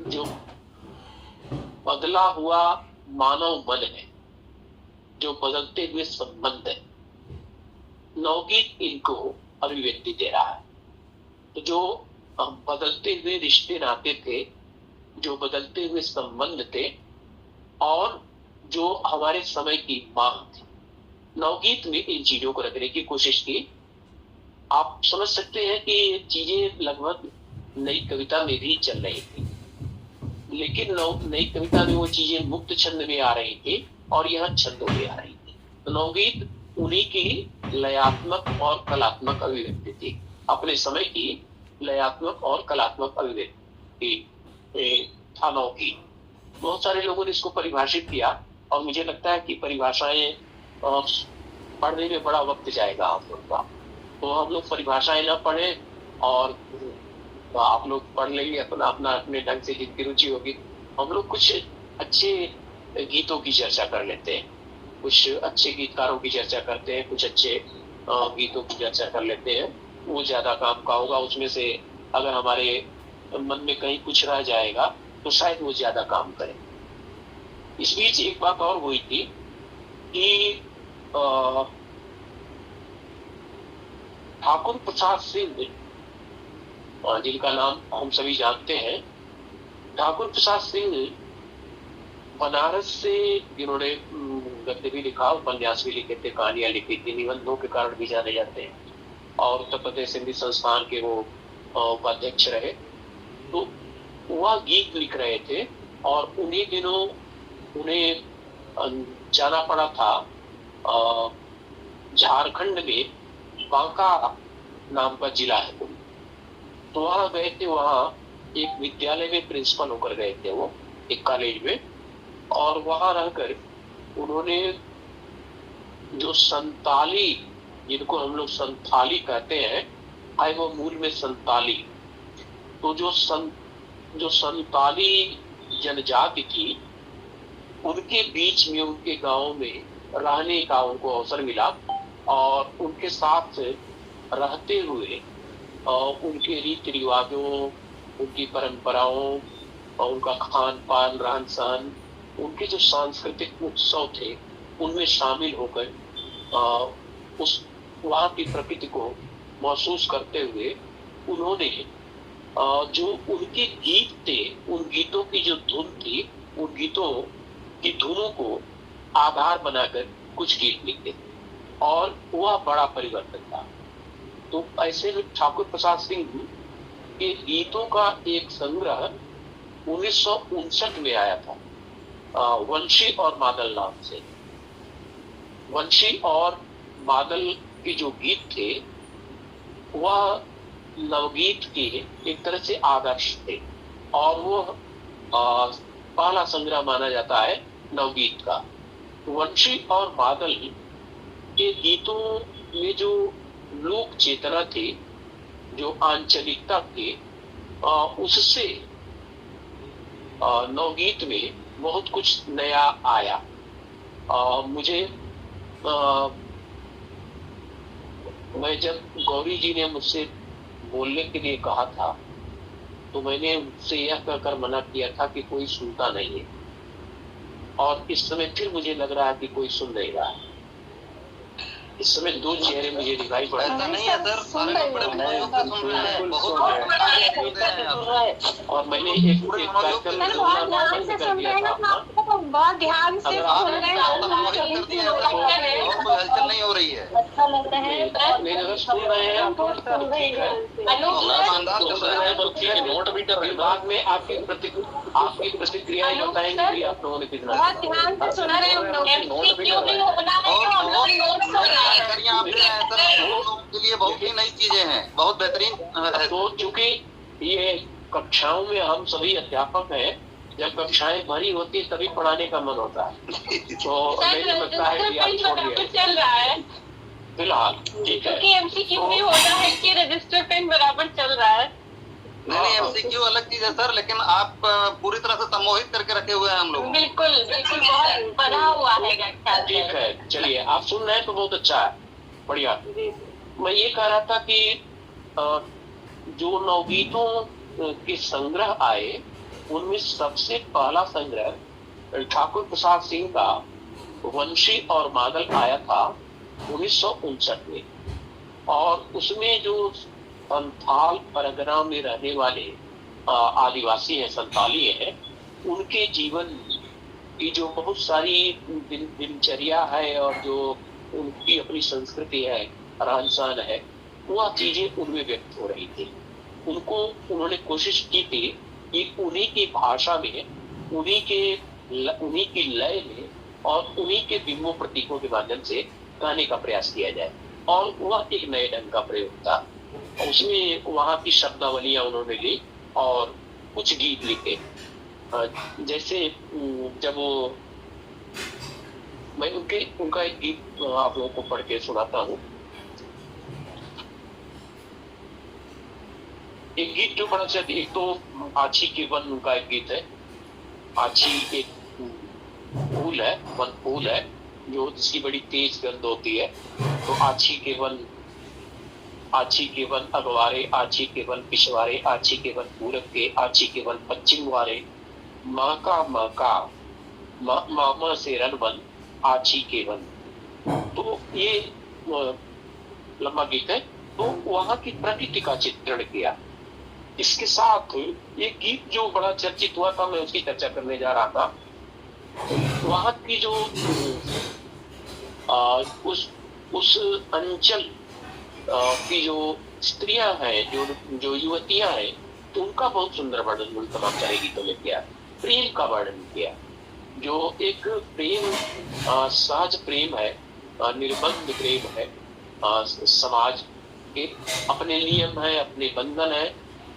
जो बदला हुआ मानव मन है, जो बदलते हुए संबंध है, नवगीत इनको अभिव्यक्ति दे रहा है। तो जो बदलते हुए रिश्ते नाते थे, जो बदलते हुए संबंध थे और जो हमारे समय की मांग थी, नवगीत में इन चीजों को रखने की कोशिश की। आप समझ सकते हैं कि ये चीजें लगभग नई कविता में भी चल रही थी, लेकिन नई कविता में वो चीजें मुक्त छंद में आ रही थी और यहाँ छंदों में आ रही थी। तो नवगीत उन्हीं की लयात्मक और कलात्मक अभिव्यक्ति थी, अपने समय की लयात्मक और कलात्मक अभिव्यक्ति था नवगीत। बहुत सारे लोगों ने इसको परिभाषित किया और मुझे लगता है कि परिभाषाएं पढ़ने में बड़ा वक्त जाएगा आप लोग का, तो हम लोग परिभाषाएं ना पढ़े और आप लोग पढ़ लेंगे अपना अपना अपने ढंग से जिनकी रुचि होगी। हम लोग कुछ अच्छे गीतों की चर्चा कर लेते हैं, कुछ अच्छे गीतकारों की चर्चा करते हैं, कुछ अच्छे गीतों की चर्चा कर लेते हैं, वो ज्यादा काम का होगा। उसमें से अगर हमारे मन में कहीं कुछ रह जाएगा तो शायद वो ज्यादा काम करे। इस बीच एक बात और हुई थी कि ठाकुर प्रसाद सिंह, जिनका नाम हम सभी जानते हैं, ठाकुर प्रसाद सिंह बनारस से, जिन्होंने गद्य भी लिखा, उपन्यास भी लिखे थे, कहानियां लिखी थी, निबंधों के कारण भी जाने जाते हैं, और उत्तर प्रदेश हिंदी संस्थान के वो उपाध्यक्ष रहे। तो वह गीत लिख रहे थे और उन्हीं दिनों उन्हें जाना पड़ा था झारखंड में बांका नाम का जिला है, तो वहां गए थे। वहां एक विद्यालय में प्रिंसिपल होकर गए थे वो, एक कॉलेज में, और वहां रहकर उन्होंने जो संताली, जिनको हम लोग संथाली कहते हैं, आए वो मूल में संताली, तो जो संताली जनजाति थी उनके बीच में, उनके गांव में रहने का उनको अवसर मिला और उनके साथ रहते हुए उनके रीति रिवाजों, उनकी परंपराओं और उनका खान पान, रहन सहन, उनके जो सांस्कृतिक उत्सव थे उनमें शामिल होकर उस वहां की प्रकृति को महसूस करते हुए उन्होंने जो उनके गीत थे, उन गीतों की जो धुन थी, उन गीतों की धुनों को आधार बनाकर कुछ गीत लिखे और वह बड़ा परिवर्तन था। तो ऐसे में ठाकुर प्रसाद सिंह के गीतों का एक संग्रह 1959 में आया था, वंशी और मादल नाम से। वंशी और मादल के जो गीत थे वह नवगीत के एक तरह से आदर्श थे और वो पहला संग्रह माना जाता है नवगीत का। वंशी और बादल के गीतों में जो लोक चेतना थी, जो आंचलिकता थी, उससे नवगीत में बहुत कुछ नया आया। मुझे मैं जब गौरी जी ने मुझसे बोलने के लिए कहा था तो मैंने उससे यह कहकर मना किया था कि कोई सुनता नहीं है, और इस समय फिर मुझे लग रहा है कि कोई सुन नहीं रहा है। इस समय दो चेहरे मुझे दिखाई पड़ रहे हैं और मैंने एक कार्यक्रम बहुत ध्यान से अगर सुन रहे हैं, और कोई हलचल नहीं हो रही है। अच्छा लगता है। नहीं, अगर सुन रहे हैं आप तो ठीक है, नोट भी कर रहे फिर बाद में आपकी प्रतिक्रियाएं बताएंगे कि आप लोगों ने कितना बहुत ध्यान से सुन रहे हैं हम लोग। MCQ भी होना है और तो हम लोग नोट्स हो रहे हैं। जानकारियां आपने सर हम लोगों के लिए बहुत ही नई चीजें हैं, बहुत बेहतरीन है। तो चूंकि ये कक्षाओं में हम सभी अध्यापक हैं, जब कक्षाएं भरी होती है तभी पढ़ाने का मन होता है, तो नहीं लगता है कि आप छोड़िए चल रहा है फिलहाल, ठीक है। क्योंकि MCQ भी होना है कि रजिस्टर पेन बराबर चल रहा है। नहीं MCQ अलग चीज है सर, लेकिन आप पूरी तरह से सम्मोहित करके रखे हुए हैं हम लोग। बिल्कुल बिल्कुल, बहुत बढ़ा हुआ है। ठीक है, चलिए आप सुन रहे हैं तो बहुत अच्छा है, बढ़िया। मैं ये कह रहा था कि जो नवगीतों के संग्रह आए उनमें सबसे पहला संग्रह ठाकुर प्रसाद सिंह का वंशी और मादल आया था 1959 में, और उसमें जो संथाल परगना में रहने वाले आदिवासी हैं, संथाली हैं, उनके जीवन की जो बहुत सारी दिनचर्या है और जो उनकी अपनी संस्कृति है, रहन सहन है, वह चीजें उनमें व्यक्त हो रही थी। उन्होंने कोशिश की थी कि उन्हीं की भाषा में, उन्हीं की लय में और उन्हीं के बिंबों प्रतीकों के माध्यम से गाने का प्रयास किया जाए, और वह एक नए ढंग का प्रयोग था। उसमें वहां की शब्दावलियां उन्होंने ली और कुछ गीत लिखे, जैसे जब वो, मैं उनका एक गीत आप लोगों को पढ़ के सुनाता हूँ। एक गीत जो बड़ा अच्छा, एक तो आछी के वन उनका एक गीत है। आछी एक फूल है, वन फूल है जो जिसकी बड़ी तेज गंध होती है। तो आछी के वन अगवारे, आछी के वन पिछवारे, आछी के वन पूरब के, आछी के वन पश्चिम वारे, महका मामा से रनवन आछी के वन। तो ये लंबा गीत है। तो वहां की प्रकृति का चित्रण किया। इसके साथ एक गीत जो बड़ा चर्चित हुआ था, मैं उसकी चर्चा करने जा रहा था। वहां की जो उस अंचल की जो स्त्रियां हैं, जो युवतियां हैं, तो उनका बहुत सुंदर वर्णन उन तमाम सारे गीतों में किया। प्रेम का वर्णन किया, जो एक प्रेम सहज प्रेम है, निर्बंध प्रेम है, समाज के अपने नियम है, अपने बंधन है,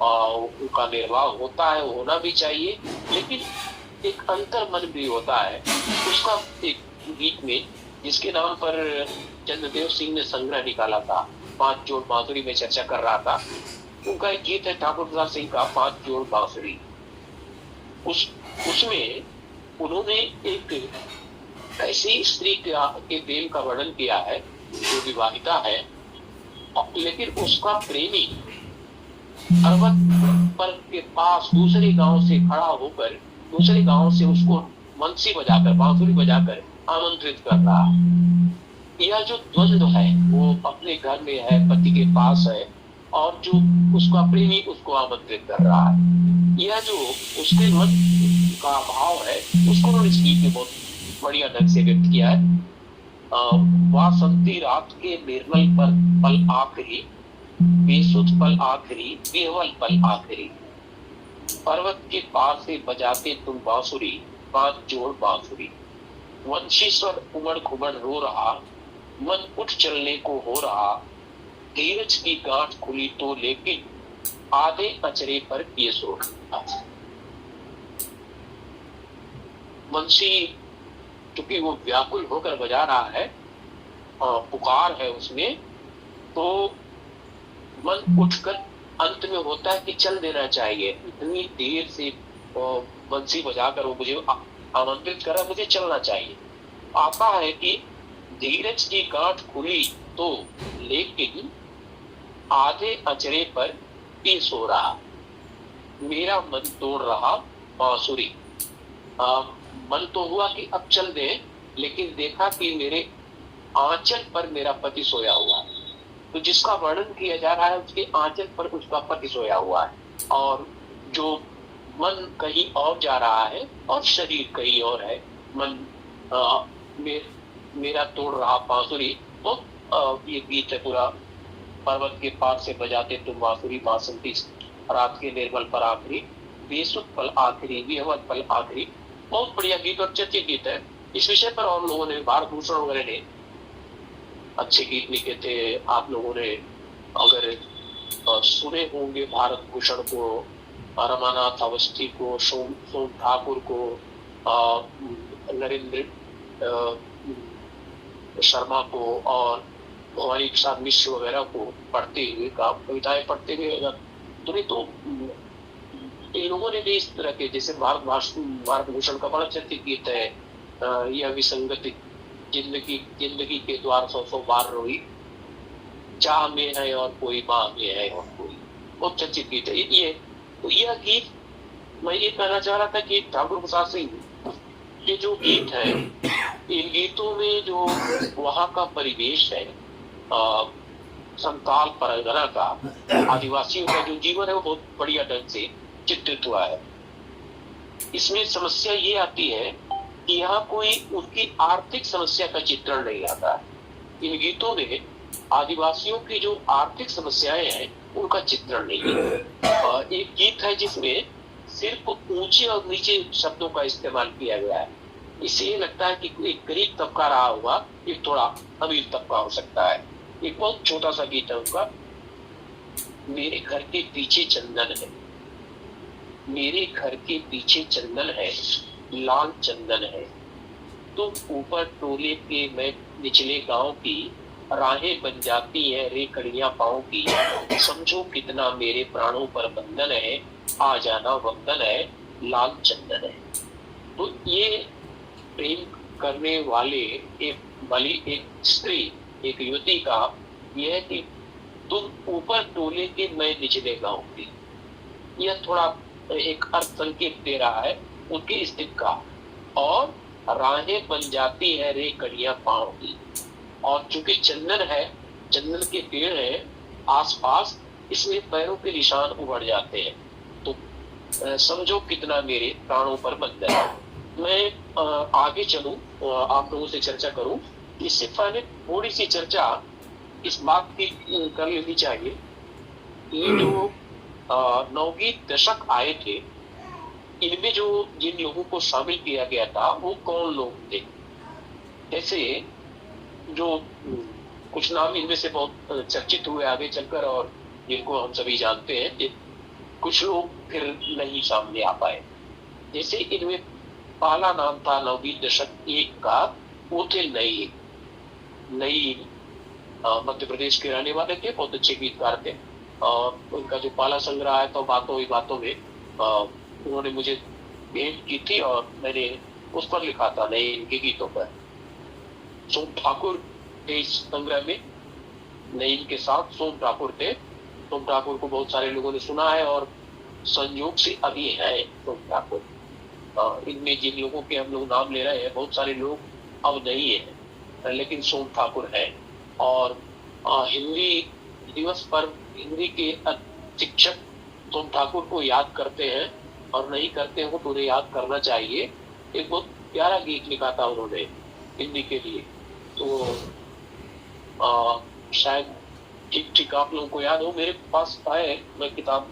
उनका निर्वाह होता है, होना भी चाहिए, लेकिन एक अंतर मन भी होता है। उसका एक गीत में, जिसके नाम पर चंद्रदेव सिंह ने संग्रह निकाला था, 5 जोड़ बांसुरी में चर्चा कर रहा था, उनका एक गीत है ठाकुर प्रसाद सिंह का 5 जोड़ बांसुरी। उसमें उन्होंने एक ऐसी स्त्री के प्रेम का वर्णन किया है जो विवाहिता है, लेकिन उसका प्रेमी पर्वत पर के पास दूसरे गांव से खड़ा होकर, दूसरे गांव से उसको बंसी बजाकर, बांसुरी बजाकर आमंत्रित कर रहा है। यह जो द्वंद्व है वो अपने घर में है, पति के पास है, और जो उसका प्रेमी उसको आमंत्रित कर रहा है। यह जो उसके मन का भाव है, उसको उन्होंने इस गीत में बहुत बढ़िया ढंग से व्यक्त किया है। वासंती रात के निर्मल पर पल आखिरी, बेसुध पल आखिरी, बेहवल पल आखिरी, पर्वत के पार से बजाते तुम बांसुरी, 5 जोड़ बांसुरी, वंशीश्वर उमड़ घुमड़ रो रहा, मन उठ चलने को हो रहा, धीरज की गांठ खुली तो लेकिन आधे अचरे पर ये सो रहा। वंशी क्योंकि वो व्याकुल होकर बजा रहा है, पुकार है उसमें, तो मन उठकर अंत में होता है कि चल देना चाहिए, इतनी देर से बंसी बजाकर वो मुझे आमंत्रित कर रहा, मुझे चलना चाहिए। आता है कि धीरज की गांठ खुली तो लेकिन आधे अचरे पर पी सो रहा, मेरा मन तोड़ रहा बांसुरी। मन तो हुआ कि अब चल दे, लेकिन देखा कि मेरे आंचल पर मेरा पति सोया हुआ है। तो जिसका वर्णन किया जा रहा है उसके आंचल पर उसका पति सोया हुआ है, और जो मन कहीं और जा रहा है और शरीर कहीं और है। मन मेरा तोड़ रहा बांसुरी, वो ये गीत है पूरा। पर्वत के पार से बजाते तुम बांसुरी, बासंती रात के निर्मल पर आखिरी, बेसुध पल आखिरी, विहवल पल आखिरी। बहुत बढ़िया गीत और चर्चित गीत है। इस विषय पर और लोगों ने, भारत भूषण वगैरह ने अच्छे गीत लिखे थे। आप लोगों ने अगर सुने होंगे भारत भूषण को, रमानाथ अवस्थी को, सोम ठाकुर को, नरेंद्र शर्मा को और भवानी प्रसाद मिश्र वगैरह को पढ़ते हुए, कविताएं पढ़ते हुए अगर सुने तो इन लोगों ने भी इस तरह के, जैसे भारत भूषण का बड़ा चर्चित गीत है, यह विसंगति जिंदगी के द्वार 100 बार रोई, चाह में है और कोई, माँ में है और कोई। बहुत चर्चित गीत है ये। तो यह गीत मैं ये कहना चाह रहा था कि ठाकुर प्रसाद सिंह ये जो गीत है, इन गीतों में जो वहाँ का परिवेश है, संताल परगना का, आदिवासियों का जो जीवन है, वो बहुत बढ़िया ढंग से चित्रित हुआ है। इसमें समस्या ये आती है कि यहाँ कोई उनकी आर्थिक समस्या का चित्रण नहीं आता है। इन गीतों में आदिवासियों की जो आर्थिक समस्याएं हैं उनका चित्रण नहीं है। एक गीत है जिसमें सिर्फ ऊंचे और नीचे शब्दों का इस्तेमाल किया गया है। इससे ये लगता है कि एक गरीब तबका रहा होगा, एक थोड़ा अमीर तबका हो सकता है। एक बहुत छोटा सा गीत है उनका, मेरे घर के पीछे चंदन है, मेरे घर के पीछे चंदन है, लाल चंदन है, तुम ऊपर टोले के मैं निचले गांव की, राहें बन जाती है रेकड़ियां पाँव की, समझो कितना मेरे प्राणों पर बंधन है, आ जाना वंदन है, लाल चंदन है। तो ये प्रेम करने वाले एक स्त्री, एक युवती का यह है कि तुम ऊपर टोले के मैं निचले गांव की, यह थोड़ा एक अर्थ संकेत दे रहा है उनकी स्थिति का। और राहें बन जाती है रेकड़ियां पाँव की, और चूंकि चंदन है, चंदन के पेड़ है आसपास, इसमें पैरों के निशान उभर जाते हैं। तो समझो कितना मेरे प्राणों पर बंधन है। मैं आगे चलूं, आप लोगों से चर्चा करूं, इससे पहले थोड़ी सी चर्चा इस बात की कर लेनी चाहिए। ये जो नवगीत दशक आए थे, इनमें जो जिन लोगों को शामिल किया गया था वो कौन लोग थे? जैसे जो कुछ नाम इनमें से बहुत चर्चित हुए आगे चलकर और जिनको हम सभी जानते हैं, कुछ लोग फिर नहीं सामने आ पाए। जैसे इनमें पहला नाम था नवगीत दशक 1 का, वो थे नई मध्य प्रदेश के रहने वाले थे, बहुत अच्छे गीतकार थे। उनका जो पहला संग्रह है तो बातों ही बातों में, उन्होंने मुझे भेंट की थी और मैंने उस पर लिखा था नए इनके गीतों पर। सोम ठाकुर थे इस संग्रह में, नईम के साथ सोम ठाकुर थे। सोम ठाकुर को बहुत सारे लोगों ने सुना है और संयोग से अभी है सोम ठाकुर। इनमें जिन लोगों के हम लोग नाम ले रहे हैं, बहुत सारे लोग अब नहीं है, लेकिन सोम ठाकुर है। और हिंदी दिवस पर हिंदी के शिक्षक सोम ठाकुर को याद करते हैं, और नहीं करते हो तो उन्हें याद करना चाहिए। एक बहुत प्यारा गीत लिखा था उन्होंने हिंदी के लिए, तो शायद ठीक ठीक आप लोगों को याद हो। मेरे पास है, मैं किताब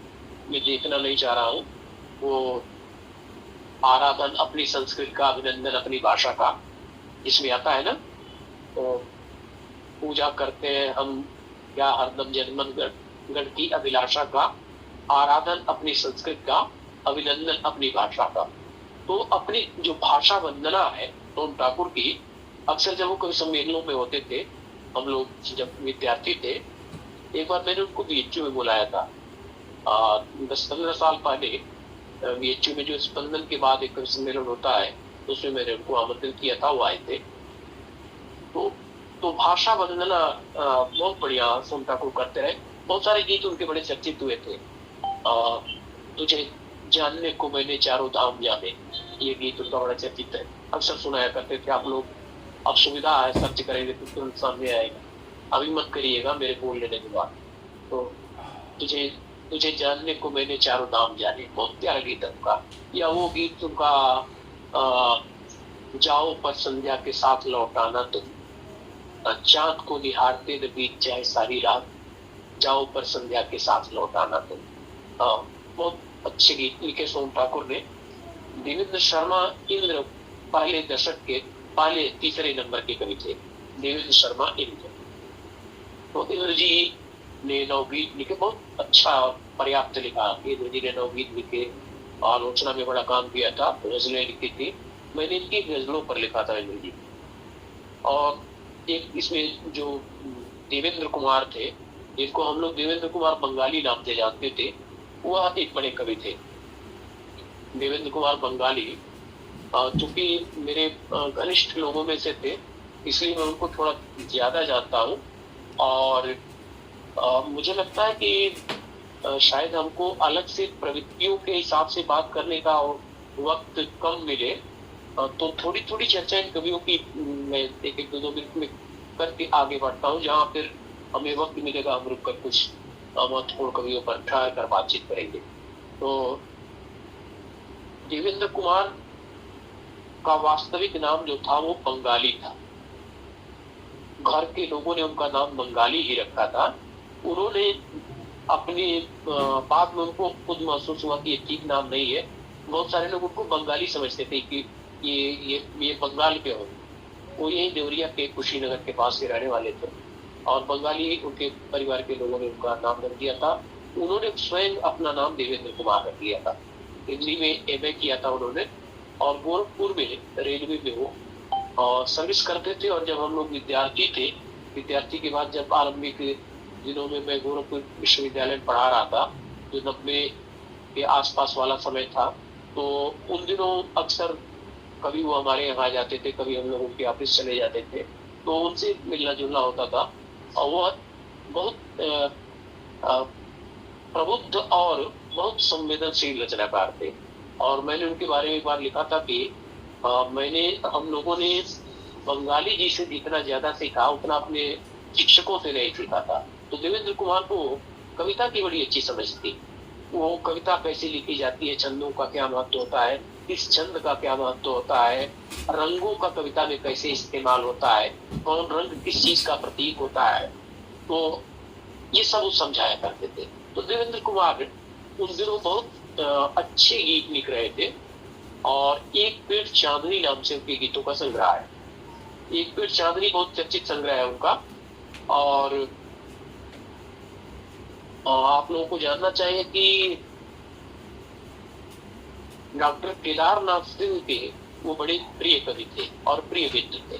में देखना नहीं चाह रहा हूँ। वो आराधन अपनी संस्कृति का, अभिनंदन अपनी भाषा का, इसमें आता है ना, तो पूजा करते हैं हम क्या हरदम जनमन गण की अभिलाषा का, आराधन अपनी संस्कृति का, अभिनंदन अपनी भाषा का। तो अपनी जो भाषा वंदना है सोम ठाकुर की, अक्सर जब वो कभी सम्मेलनों में होते थे, हम लोग जब विद्यार्थी थे, एक बार मैंने उनको बीएचयू में बुलाया था 10-15 साल पहले। बीएचयू में जो स्पंदन के बाद एक सम्मेलन होता है, उसमें मैंने उनको आमंत्रित किया था, वो आए थे। तो भाषा वंदना बहुत बढ़िया सोम ठाकुर करते रहे। बहुत सारे गीत उनके बड़े चर्चित हुए थे। तुझे जानने को मैंने चारों धाम जाने, ये गीत उनका बड़ा चर्चित है, अक्सर सुनाया करते थे आप लोग। अब सुविधा है, सर्च करेंगे तो तुरंत सामने आएगा। अभी मत करिएगा मेरे बोल लेने के बाद। तो तुझे तुझे जानने को मैंने चारों धाम जाने, बहुत प्यारा गीत है उनका। या वो गीत उनका जाओ पर संध्या के साथ लौटाना तुम, चांद को निहारते न बीत जाए सारी रात, जाओ पर संध्या के साथ लौटाना तुम। बहुत अच्छे गीत लिखे सोम ठाकुर ने। देवेंद्र शर्मा इंद्र पहले दशक के पहले तीसरे नंबर के कवि थे, देवेंद्र शर्मा इंद्र। तो इंद्र जी ने नवगीत लिखे, बहुत अच्छा पर्याप्त लिखा। इंद्र जी ने नवगीत लिखे, आलोचना में बड़ा काम किया था, गजलें लिखी थी। मैंने इनकी गजलों पर लिखा था इंद्र जी। और एक इसमें जो देवेंद्र कुमार थे, जिनको हम लोग देवेंद्र कुमार बंगाली नाम से जानते थे, वह एक बड़े कवि थे। देवेंद्र कुमार बंगाली चूंकि मेरे घनिष्ठ लोगों में से थे, इसलिए मैं उनको थोड़ा ज्यादा जानता हूँ। और मुझे लगता है कि शायद हमको अलग से प्रवृत्तियों के हिसाब से बात करने का वक्त कम मिले, तो थोड़ी थोड़ी चर्चा इन कवियों की मैं एक दो मिनट में करके आगे बढ़ता हूँ। जहाँ फिर हमें वक्त मिलेगा, हम रुक कर कुछ महत्वपूर्ण कवियों पर ठहर कर बातचीत करेंगे। तो देवेंद्र कुमार का वास्तविक नाम जो था वो बंगाली था। घर के लोगों ने उनका नाम बंगाली ही रखा था। उन्होंने अपने बाद में उनको खुद महसूस हुआ कि ये ठीक नाम नहीं है। बहुत सारे लोग उनको बंगाली समझते थे कि ये बंगाल के हो। वो यही देवरिया के कुशीनगर के पास के रहने वाले थे और बंगाली उनके परिवार के लोगों ने उनका नाम रख दिया था। उन्होंने स्वयं अपना नाम देवेंद्र कुमार रख दिया था। दिल्ली में एमए किया था उन्होंने और गोरखपुर में रेलवे में वो सर्विस करते थे। और जब हम लोग विद्यार्थी थे, विद्यार्थी के बाद जब आरंभिक दिनों में मैं गोरखपुर विश्वविद्यालय में पढ़ा रहा था, जो 90 के आसपास वाला समय था, तो उन दिनों अक्सर कभी वो हमारे यहाँ आ जाते थे, कभी हम लोग उनके ऑफिस चले जाते थे, तो उनसे मिलना जुलना होता था। और वह बहुत प्रबुद्ध और बहुत संवेदनशील रचनाकार थे। और मैंने उनके बारे में एक बार लिखा था कि हम लोगों ने बंगाली जी से जितना ज्यादा सीखा उतना अपने शिक्षकों से नहीं सीखा था। तो देवेंद्र कुमार को कविता की बड़ी अच्छी समझ थी। वो कविता कैसे लिखी जाती है, छंदों का क्या महत्व होता है, किस छंद का क्या महत्व होता है, रंगों का कविता में कैसे इस्तेमाल होता है, कौन रंग किस चीज का प्रतीक होता है, तो ये सब वो समझाया करते थे। तो देवेंद्र कुमार उन दिनों बहुत अच्छे गीत लिख रहे थे। और एक पेड़ चांदनी नाम से उनके गीतों का संग्रह है। एक पेड़ चांदनी बहुत चर्चित संग्रह है उनका। और आप लोगों को जानना चाहिए कि डॉक्टर केदारनाथ सिंह के वो बड़े प्रिय कवि थे और प्रिय मित्र थे।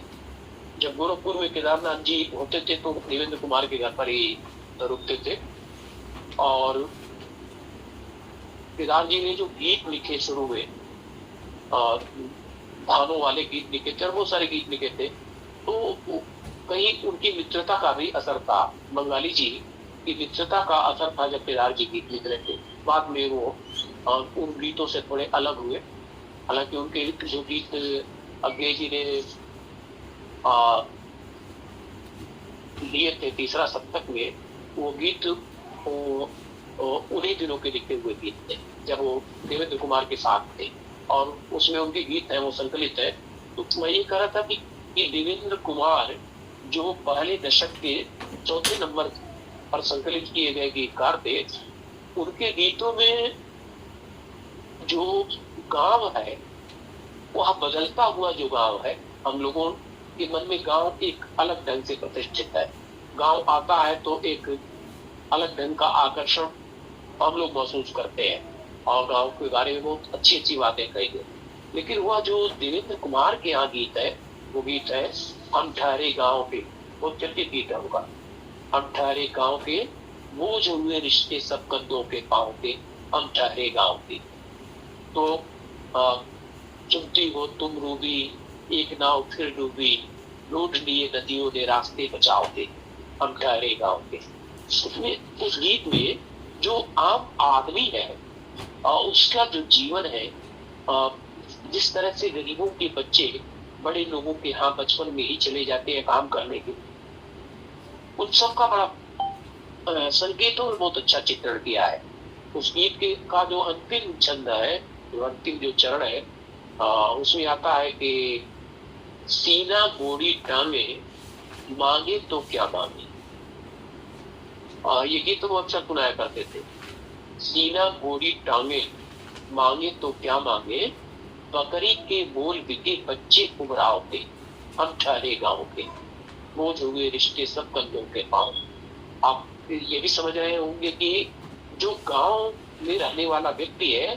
जब गोरखपुर में केदारनाथ जी होते थे तो देवेंद्र कुमार के घर पर ही रुकते थे। और केदार जी ने जो गीत लिखे शुरू में, भानों वाले गीत लिखे थे और बहुत सारे गीत लिखे थे, तो कहीं उनकी मित्रता का भी असर था। बंगाली जी की मित्रता का असर था जब केदार जी गीत लिख रहे थे। बाद में वो उन गीतों से थोड़े अलग हुए। हालांकि उनके जो गीत अज्ञे जी ने लिए थे तीसरा सप्तक में, वो गीत उन्हीं दिनों के लिखे हुए गीत थे जब वो देवेंद्र कुमार के साथ थे। और उसमें उनके गीत है वो संकलित है। तो मैं ये कह रहा था कि देवेंद्र कुमार जो पहले दशक के चौथे नंबर पर संकलित किए गए गीतकार थे, उनके गीतों में जो गांव है वह बदलता हुआ जो गांव है, हम लोगों के मन में गांव एक अलग ढंग से प्रतिष्ठित है। गांव आता है तो एक अलग ढंग का आकर्षण हम लोग महसूस करते हैं और गांव के बारे में बहुत अच्छी अच्छी बातें कही गई। लेकिन वह जो देवेंद्र कुमार के यहाँ गीत है, वो गीत है हम ठहरे गाँव के, बहुत चर्चित गीत है उनका। हम ठहरे गाँव के, बोझ हुए रिश्ते सब कंधों के पाँव के, हम ठहरे गाँव के। तो चुनती हो तुम रूबी, एक नाव फिर डूबी, लूट लिए नदियों ने रास्ते बचाओ के, हम ठहरे गाँव के। उसमें उस गीत में जो आम आदमी है उसका जो जीवन है, जिस तरह से गरीबों के बच्चे बड़े लोगों के यहाँ बचपन में ही चले जाते हैं काम करने के, उन सब का बड़ा संकेतों में बहुत अच्छा चित्रण किया है। उस गीत के का जो अंतिम छंद है, जो अंतिम जो चरण है, उसमें आता है कि सीना गोरी टांगे मांगे तो क्या मांगे। ये गीत तो अक्सर सुनाया करते थे। सीना गोरी टांगे मांगे तो क्या मांगे, बकरी के बोल बिके बच्चे उभराव के, हम ठहरे गाँव के, बोझ हुए रिश्ते सब कंधों के पाँव। आप ये भी समझ रहे होंगे कि जो गांव में रहने वाला व्यक्ति है,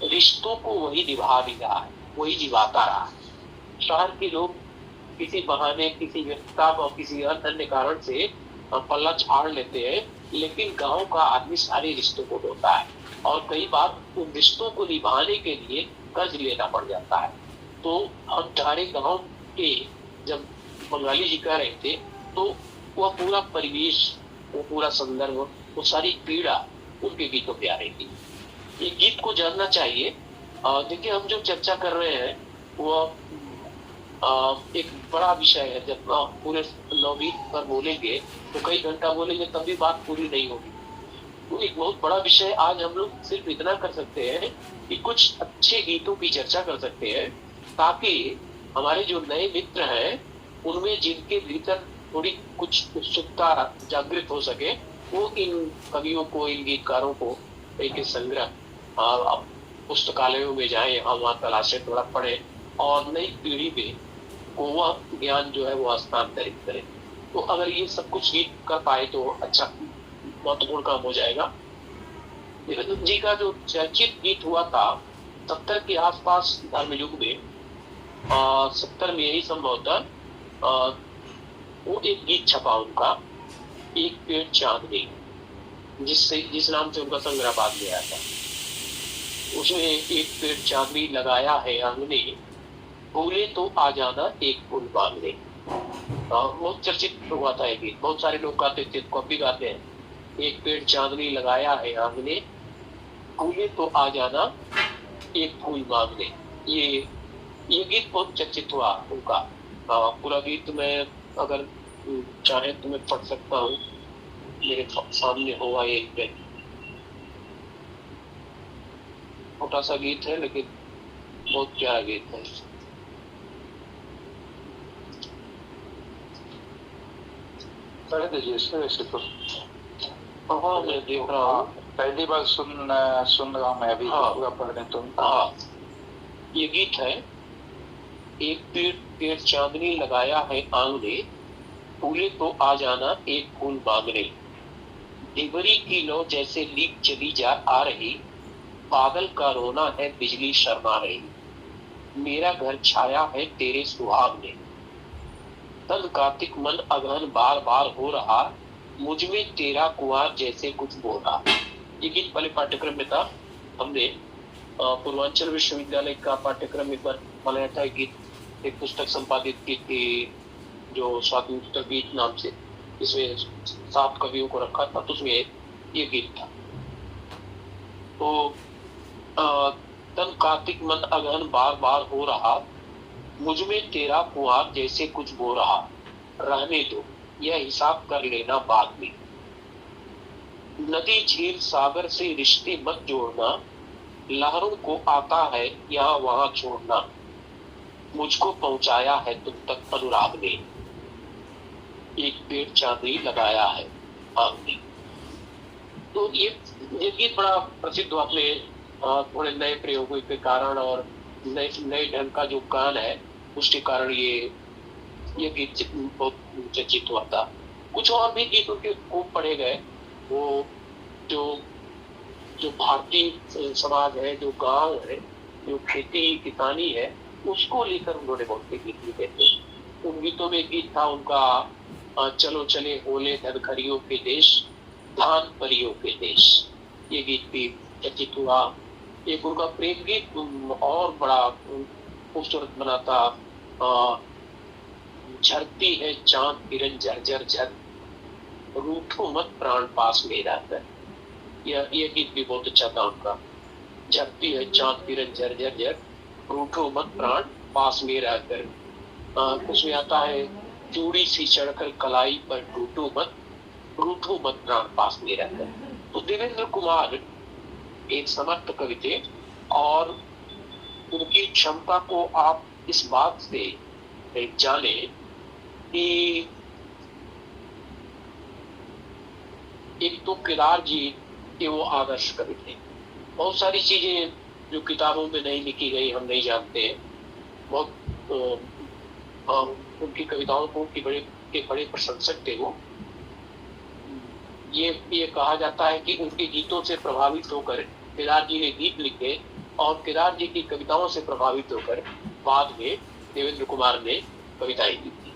रिश्तों को वही निभा भी रहा है, वही निभाता रहा है। शहर के लोग किसी बहाने, किसी व्यस्तता और किसी अन्य कारण से पल्ला झाड़ लेते हैं, लेकिन गांव का आदमी सारे रिश्तों को ढोता है और कई बार उन रिश्तों को निभाने के लिए कर्ज लेना पड़ जाता है। तो हम ठहरे गांव के जब बंगाली जी कह रहे थे, तो वह पूरा परिवेश, वो पूरा संदर्भ, वो सारी पीड़ा उनके गीतों पे आ रही थी। ये गीत को जानना चाहिए। देखिए, हम जो चर्चा कर रहे हैं वो एक बड़ा विषय है। जब पूरे नवगीत पर बोलेंगे तो कई घंटा बोलेंगे, तब भी बात पूरी नहीं होगी। तो एक बहुत बड़ा विषय, आज हम लोग सिर्फ इतना कर सकते हैं कि कुछ अच्छे गीतों की चर्चा कर सकते हैं, ताकि हमारे जो नए मित्र हैं उनमें जिनके भीतर थोड़ी कुछ उत्सुकता जागृत हो सके, वो इन कवियों को, इन गीतकारों को एक संग्रह पुस्तकालयों में जाए, यहाँ वहाँ तलाशे, थोड़ा पढ़े और नई पीढ़ी में को वह ज्ञान जो है वो हस्तांतरित करे। तो अगर ये सब कुछ गीत कर पाए तो अच्छा, महत्वपूर्ण काम हो जाएगा। निरंजन जी का जो चर्चित गीत हुआ था 70 के आसपास धर्म युग में, 70 में यही संभवतः वो एक गीत छपा उनका, एक पेड़ चांदनी, जिस नाम से उनका संग्रह बाद में आया था। उसमें एक पेड़ चांदनी लगाया है आंगने, भूले तो आ जाना एक फूल मांगने। बहुत चर्चित हुआ था ये गीत, बहुत सारे लोग गाते थे, को भी गाते हैं। एक पेड़ चांदनी लगाया है आंगने, भूले तो आ जाना एक फूल मांगने। ये गीत बहुत चर्चित हुआ उनका। पूरा गीत मैं अगर चाहे तो मैं पढ़ सकता हूँ, मेरे सामने हुआ ये छोटा सा गीत है, लेकिन बहुत प्यारा गीत है। पढ़ दीजिए इसको, वैसे तो हाँ मैं देख रहा हूँ, पहली बार सुन रहा हूँ मैं अभी। पूरा पढ़ रहे तो। हाँ, ये गीत है। एक पेड़ चांदनी लगाया है आंगने, फूले तो आ जाना एक फूल मांगने। डिबरी की लो जैसे लीक चली जा आ रही, पागल का रोना है बिजली शर्मा रही। मेरा घर छाया है तेरे सुहाग में, तन कार्तिक मन अगहन बार बार हो रहा, मुझ में तेरा कुआर जैसे कुछ बोला। ये गीत पहले पाठ्यक्रम में था, हमने पूर्वांचल विश्वविद्यालय का पाठ्यक्रम एक बार बनाया था। गीत एक पुस्तक संपादित की थी जो स्वातंत्र गीत नाम से, इसमें 7 कवियों को रखा था, तो उसमें ये गीत था। तो तन कार्तिक मन अगहन बार बार हो रहा, मुझ में तेरा कुआर जैसे कुछ बो रहा। रहने दो, यह हिसाब कर लेना बाद में। नदी झील सागर से रिश्ते मत जोड़ना, लहरों को आता है यहाँ वहां छोड़ना। मुझको पहुंचाया है तुम तक अनुराग ने, एक पेड़ चांदनी लगाया है आंगने। तो ये गीत बड़ा प्रसिद्ध हुआ अपने थोड़े नए प्रयोगों के कारण और नए ढंग का जो गान है उसके कारण ये गीत बहुत चर्चित हुआ था। कुछ और भी गीत उनके खूब पढ़े गए। वो जो भारतीय समाज है, जो गांव है, जो खेती किसानी है, उसको लेकर उन्होंने बहुत से गीत लिखे थे। उन गीतों में गीत था उनका चलो चले होले धनखरियों के देश, धान परियों के देश। ये गीत भी चर्चित हुआ। एक उनका प्रेम गीत और बड़ा खूबसूरत बना था, झरती है चांद किरण झरझर झर, रूठो मत प्राण पास मेरा कर। यह गीत भी बहुत अच्छा था उनका। झरती है चांद किरण झरझर झर, रूठो मत प्राण पास मेरा कर। उसमें आता है चूड़ी सी चढ़कर कलाई पर टूटो मत, रूठो मत प्राण पास मेरा कर। तो देवेंद्र कुमार एक समर्थ कवि थे और उनकी क्षमता को आप इस बात से जाने कि एक तो केदार जी के वो आदर्श कवि थे। बहुत सारी चीजें जो किताबों में नहीं लिखी गई हम नहीं जानते हैं। बहुत उनकी कविताओं को के बड़े प्रशंसक थे वो। ये कहा जाता है कि उनके गीतों से प्रभावित होकर केदार जी ने गीत लिखे और केदार जी की कविताओं से प्रभावित होकर बाद में देवेंद्र कुमार ने कविताएं लिखी।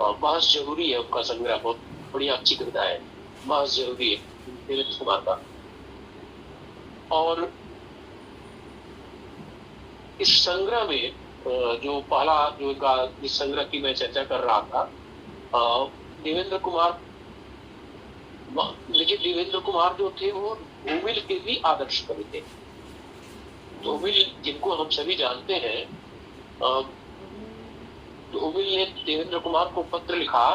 और बहुत जरूरी है उनका संग्रह, बहुत बढ़िया अच्छी कविता है, बहुत जरूरी है देवेंद्र कुमार का। और इस संग्रह में जो पहला जिस संग्रह की मैं चर्चा कर रहा था, देवेंद्र कुमार जो थे वो धूमिल के भी आदर्श कवि थे। धूमिल जिनको हम सभी जानते हैं, धूमिल ने देवेंद्र कुमार को पत्र लिखा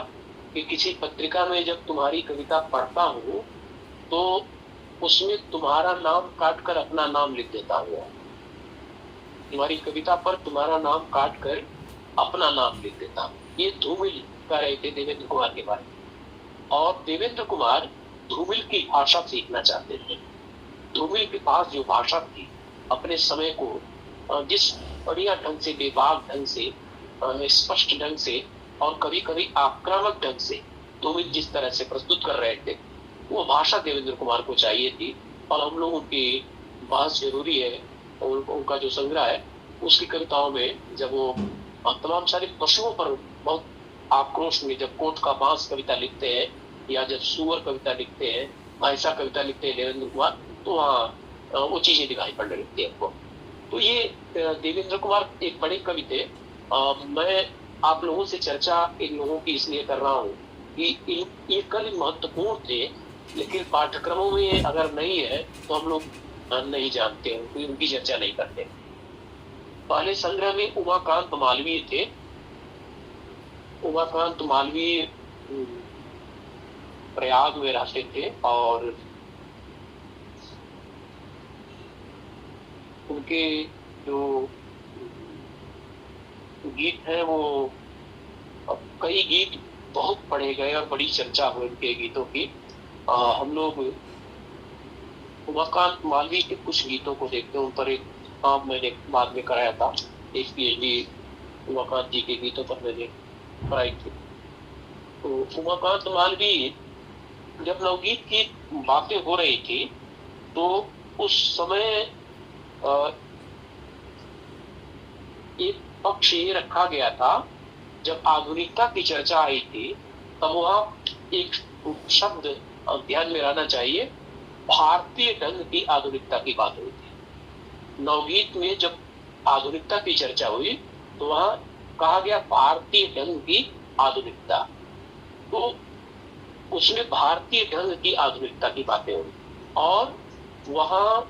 कि किसी पत्रिका में जब तुम्हारी कविता पढ़ता हूँ तो उसमें तुम्हारा नाम काटकर अपना नाम लिख देता हूँ। तुम्हारी कविता पर तुम्हारा नाम काटकर अपना नाम लिख देता हूँ। ये धूमिल कह रहे थे देवेंद्र कुमार के बारे में। और देवेंद्र कुमार धूमिल की भाषा सीखना चाहते थे। धूमिल के पास जो भाषा थी, अपने समय को जिस बढ़िया ढंग से, बेबाक ढंग से, स्पष्ट ढंग से और कभी कभी आक्रामक ढंग से धूमिल जिस तरह से प्रस्तुत कर रहे थे, वो भाषा देवेंद्र कुमार को चाहिए थी। और हम लोगों की बहुत जरूरी है। उनका जो संग्रह है उसकी कविताओं में जब वो तमाम सारे पशुओं पर बहुत आक्रोश में जब कोट का बांस कविता लिखते हैं या जब सुअर कविता लिखते हैं, ऐसा कविता लिखते हैं देवेंद्र कुमार, तो वहाँ वो चीजें दिखाई पड़ने लगती है आपको। तो ये देवेंद्र कुमार एक बड़े कवि थे। मैं आप लोगों से चर्चा इन लोगों की इसलिए कर रहा हूँ कि ये कवि महत्वपूर्ण थे, लेकिन पाठ्यक्रमों में अगर नहीं है तो हम लोग नहीं जानते हैं, कोई उनकी चर्चा नहीं करते। पहले संग्रह में उमाकांत मालवीय थे। उमाकांत मालवीय प्रयाग में रहते थे और उनके जो गीत हैं वो कई गीत बहुत पढ़े गए और बड़ी चर्चा हुई उनके गीतों की। हम लोग उमाकांत मालवीय के कुछ गीतों को देखते हैं। उन पर एक काम मैंने बाद में कराया था, एक पीएचडी उमाकांत जी के गीतों पर मैंने कराई थी। तो उमाकांत मालवीय जब नवगीत की बातें हो रही थी तो उस समय एक पक्ष ये रखा गया था, जब आधुनिकता की चर्चा आई थी तब वहां एक शब्द ध्यान में रहना चाहिए, भारतीय ढंग की आधुनिकता की बात हुई थी। नवगीत में जब आधुनिकता की चर्चा हुई तो वहां कहा गया भारतीय ढंग की आधुनिकता। तो उसमें भारतीय ढंग की आधुनिकता की बातें हुई और वहां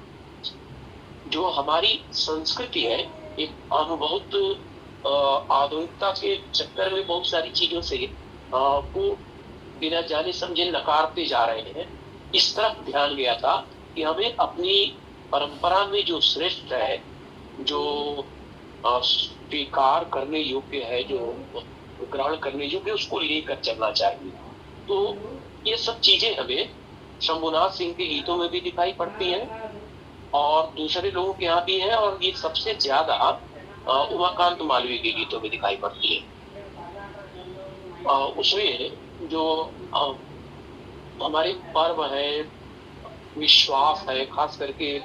जो हमारी संस्कृति है, एक हम बहुत आधुनिकता के चक्कर में बहुत सारी चीजों से को बिना जाने समझे नकारते जा रहे हैं। इस तरफ ध्यान गया था कि हमें अपनी परंपरा में जो श्रेष्ठ है, जो स्वीकार करने योग्य है, जो ग्रहण करने योग्य, उसको लेकर चलना चाहिए। तो ये सब चीजें हमें शंभुनाथ सिंह के गीतों में भी दिखाई पड़ती हैं और दूसरे लोगों के यहाँ भी है, और ये सबसे ज्यादा उमाकांत मालवीय के गीतों में दिखाई पड़ती है। उसमें जो हमारे पर्व है, विश्वास है, खास करके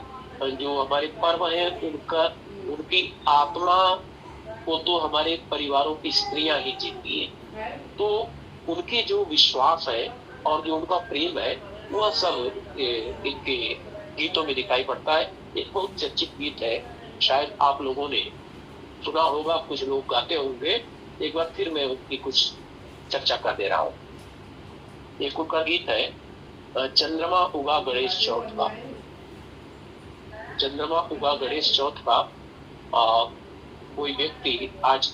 जो हमारे पर्व है उनकी आत्मा को तो हमारे परिवारों की स्त्रियां ही जीती है। तो उनके जो विश्वास है और जो उनका प्रेम है वह सब इनके गीतों में दिखाई पड़ता है। एक बहुत चर्चित गीत है, शायद आप लोगों ने सुना होगा, कुछ लोग गाते होंगे। एक बार फिर मैं उनकी कुछ चर्चा कर दे रहा हूँ। एक उनका गीत है, चंद्रमा उगा गणेश चौथ का। चंद्रमा उगा गणेश चौथ का कोई व्यक्ति, आज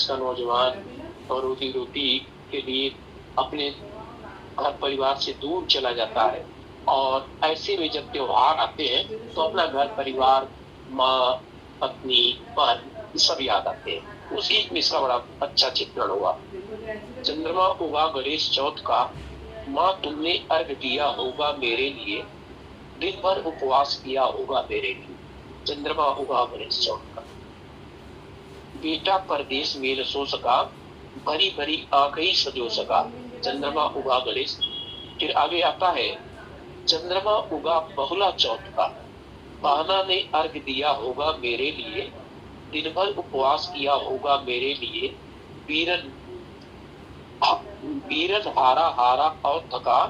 का नौजवान और रोटी के लिए अपने घर परिवार से दूर चला जाता है और ऐसे में जब त्योहार आते हैं तो अपना घर परिवार, माँ, पत्नी, बहन सब याद आते हैं। उस गीत में इसका बड़ा अच्छा चित्रण हुआ। चंद्रमा उगा गणेश चौथ का, माँ तुमने अर्घ दिया होगा मेरे लिए, दिन भर उपवास किया होगा मेरे लिए। चंद्रमा उगा गणेश चौथ का। बेटा परदेश में न सो सका, भरी भरी आंखें सजो सका। चंद्रमा उगा गणेश। फिर आगे आता है चंद्रमा उगा बहुला चौथ का, बहना ने अर्घ दिया होगा मेरे लिए, दिन भर उपवास किया होगा मेरे लिए। वीरन वीरन हारा हारा और थका,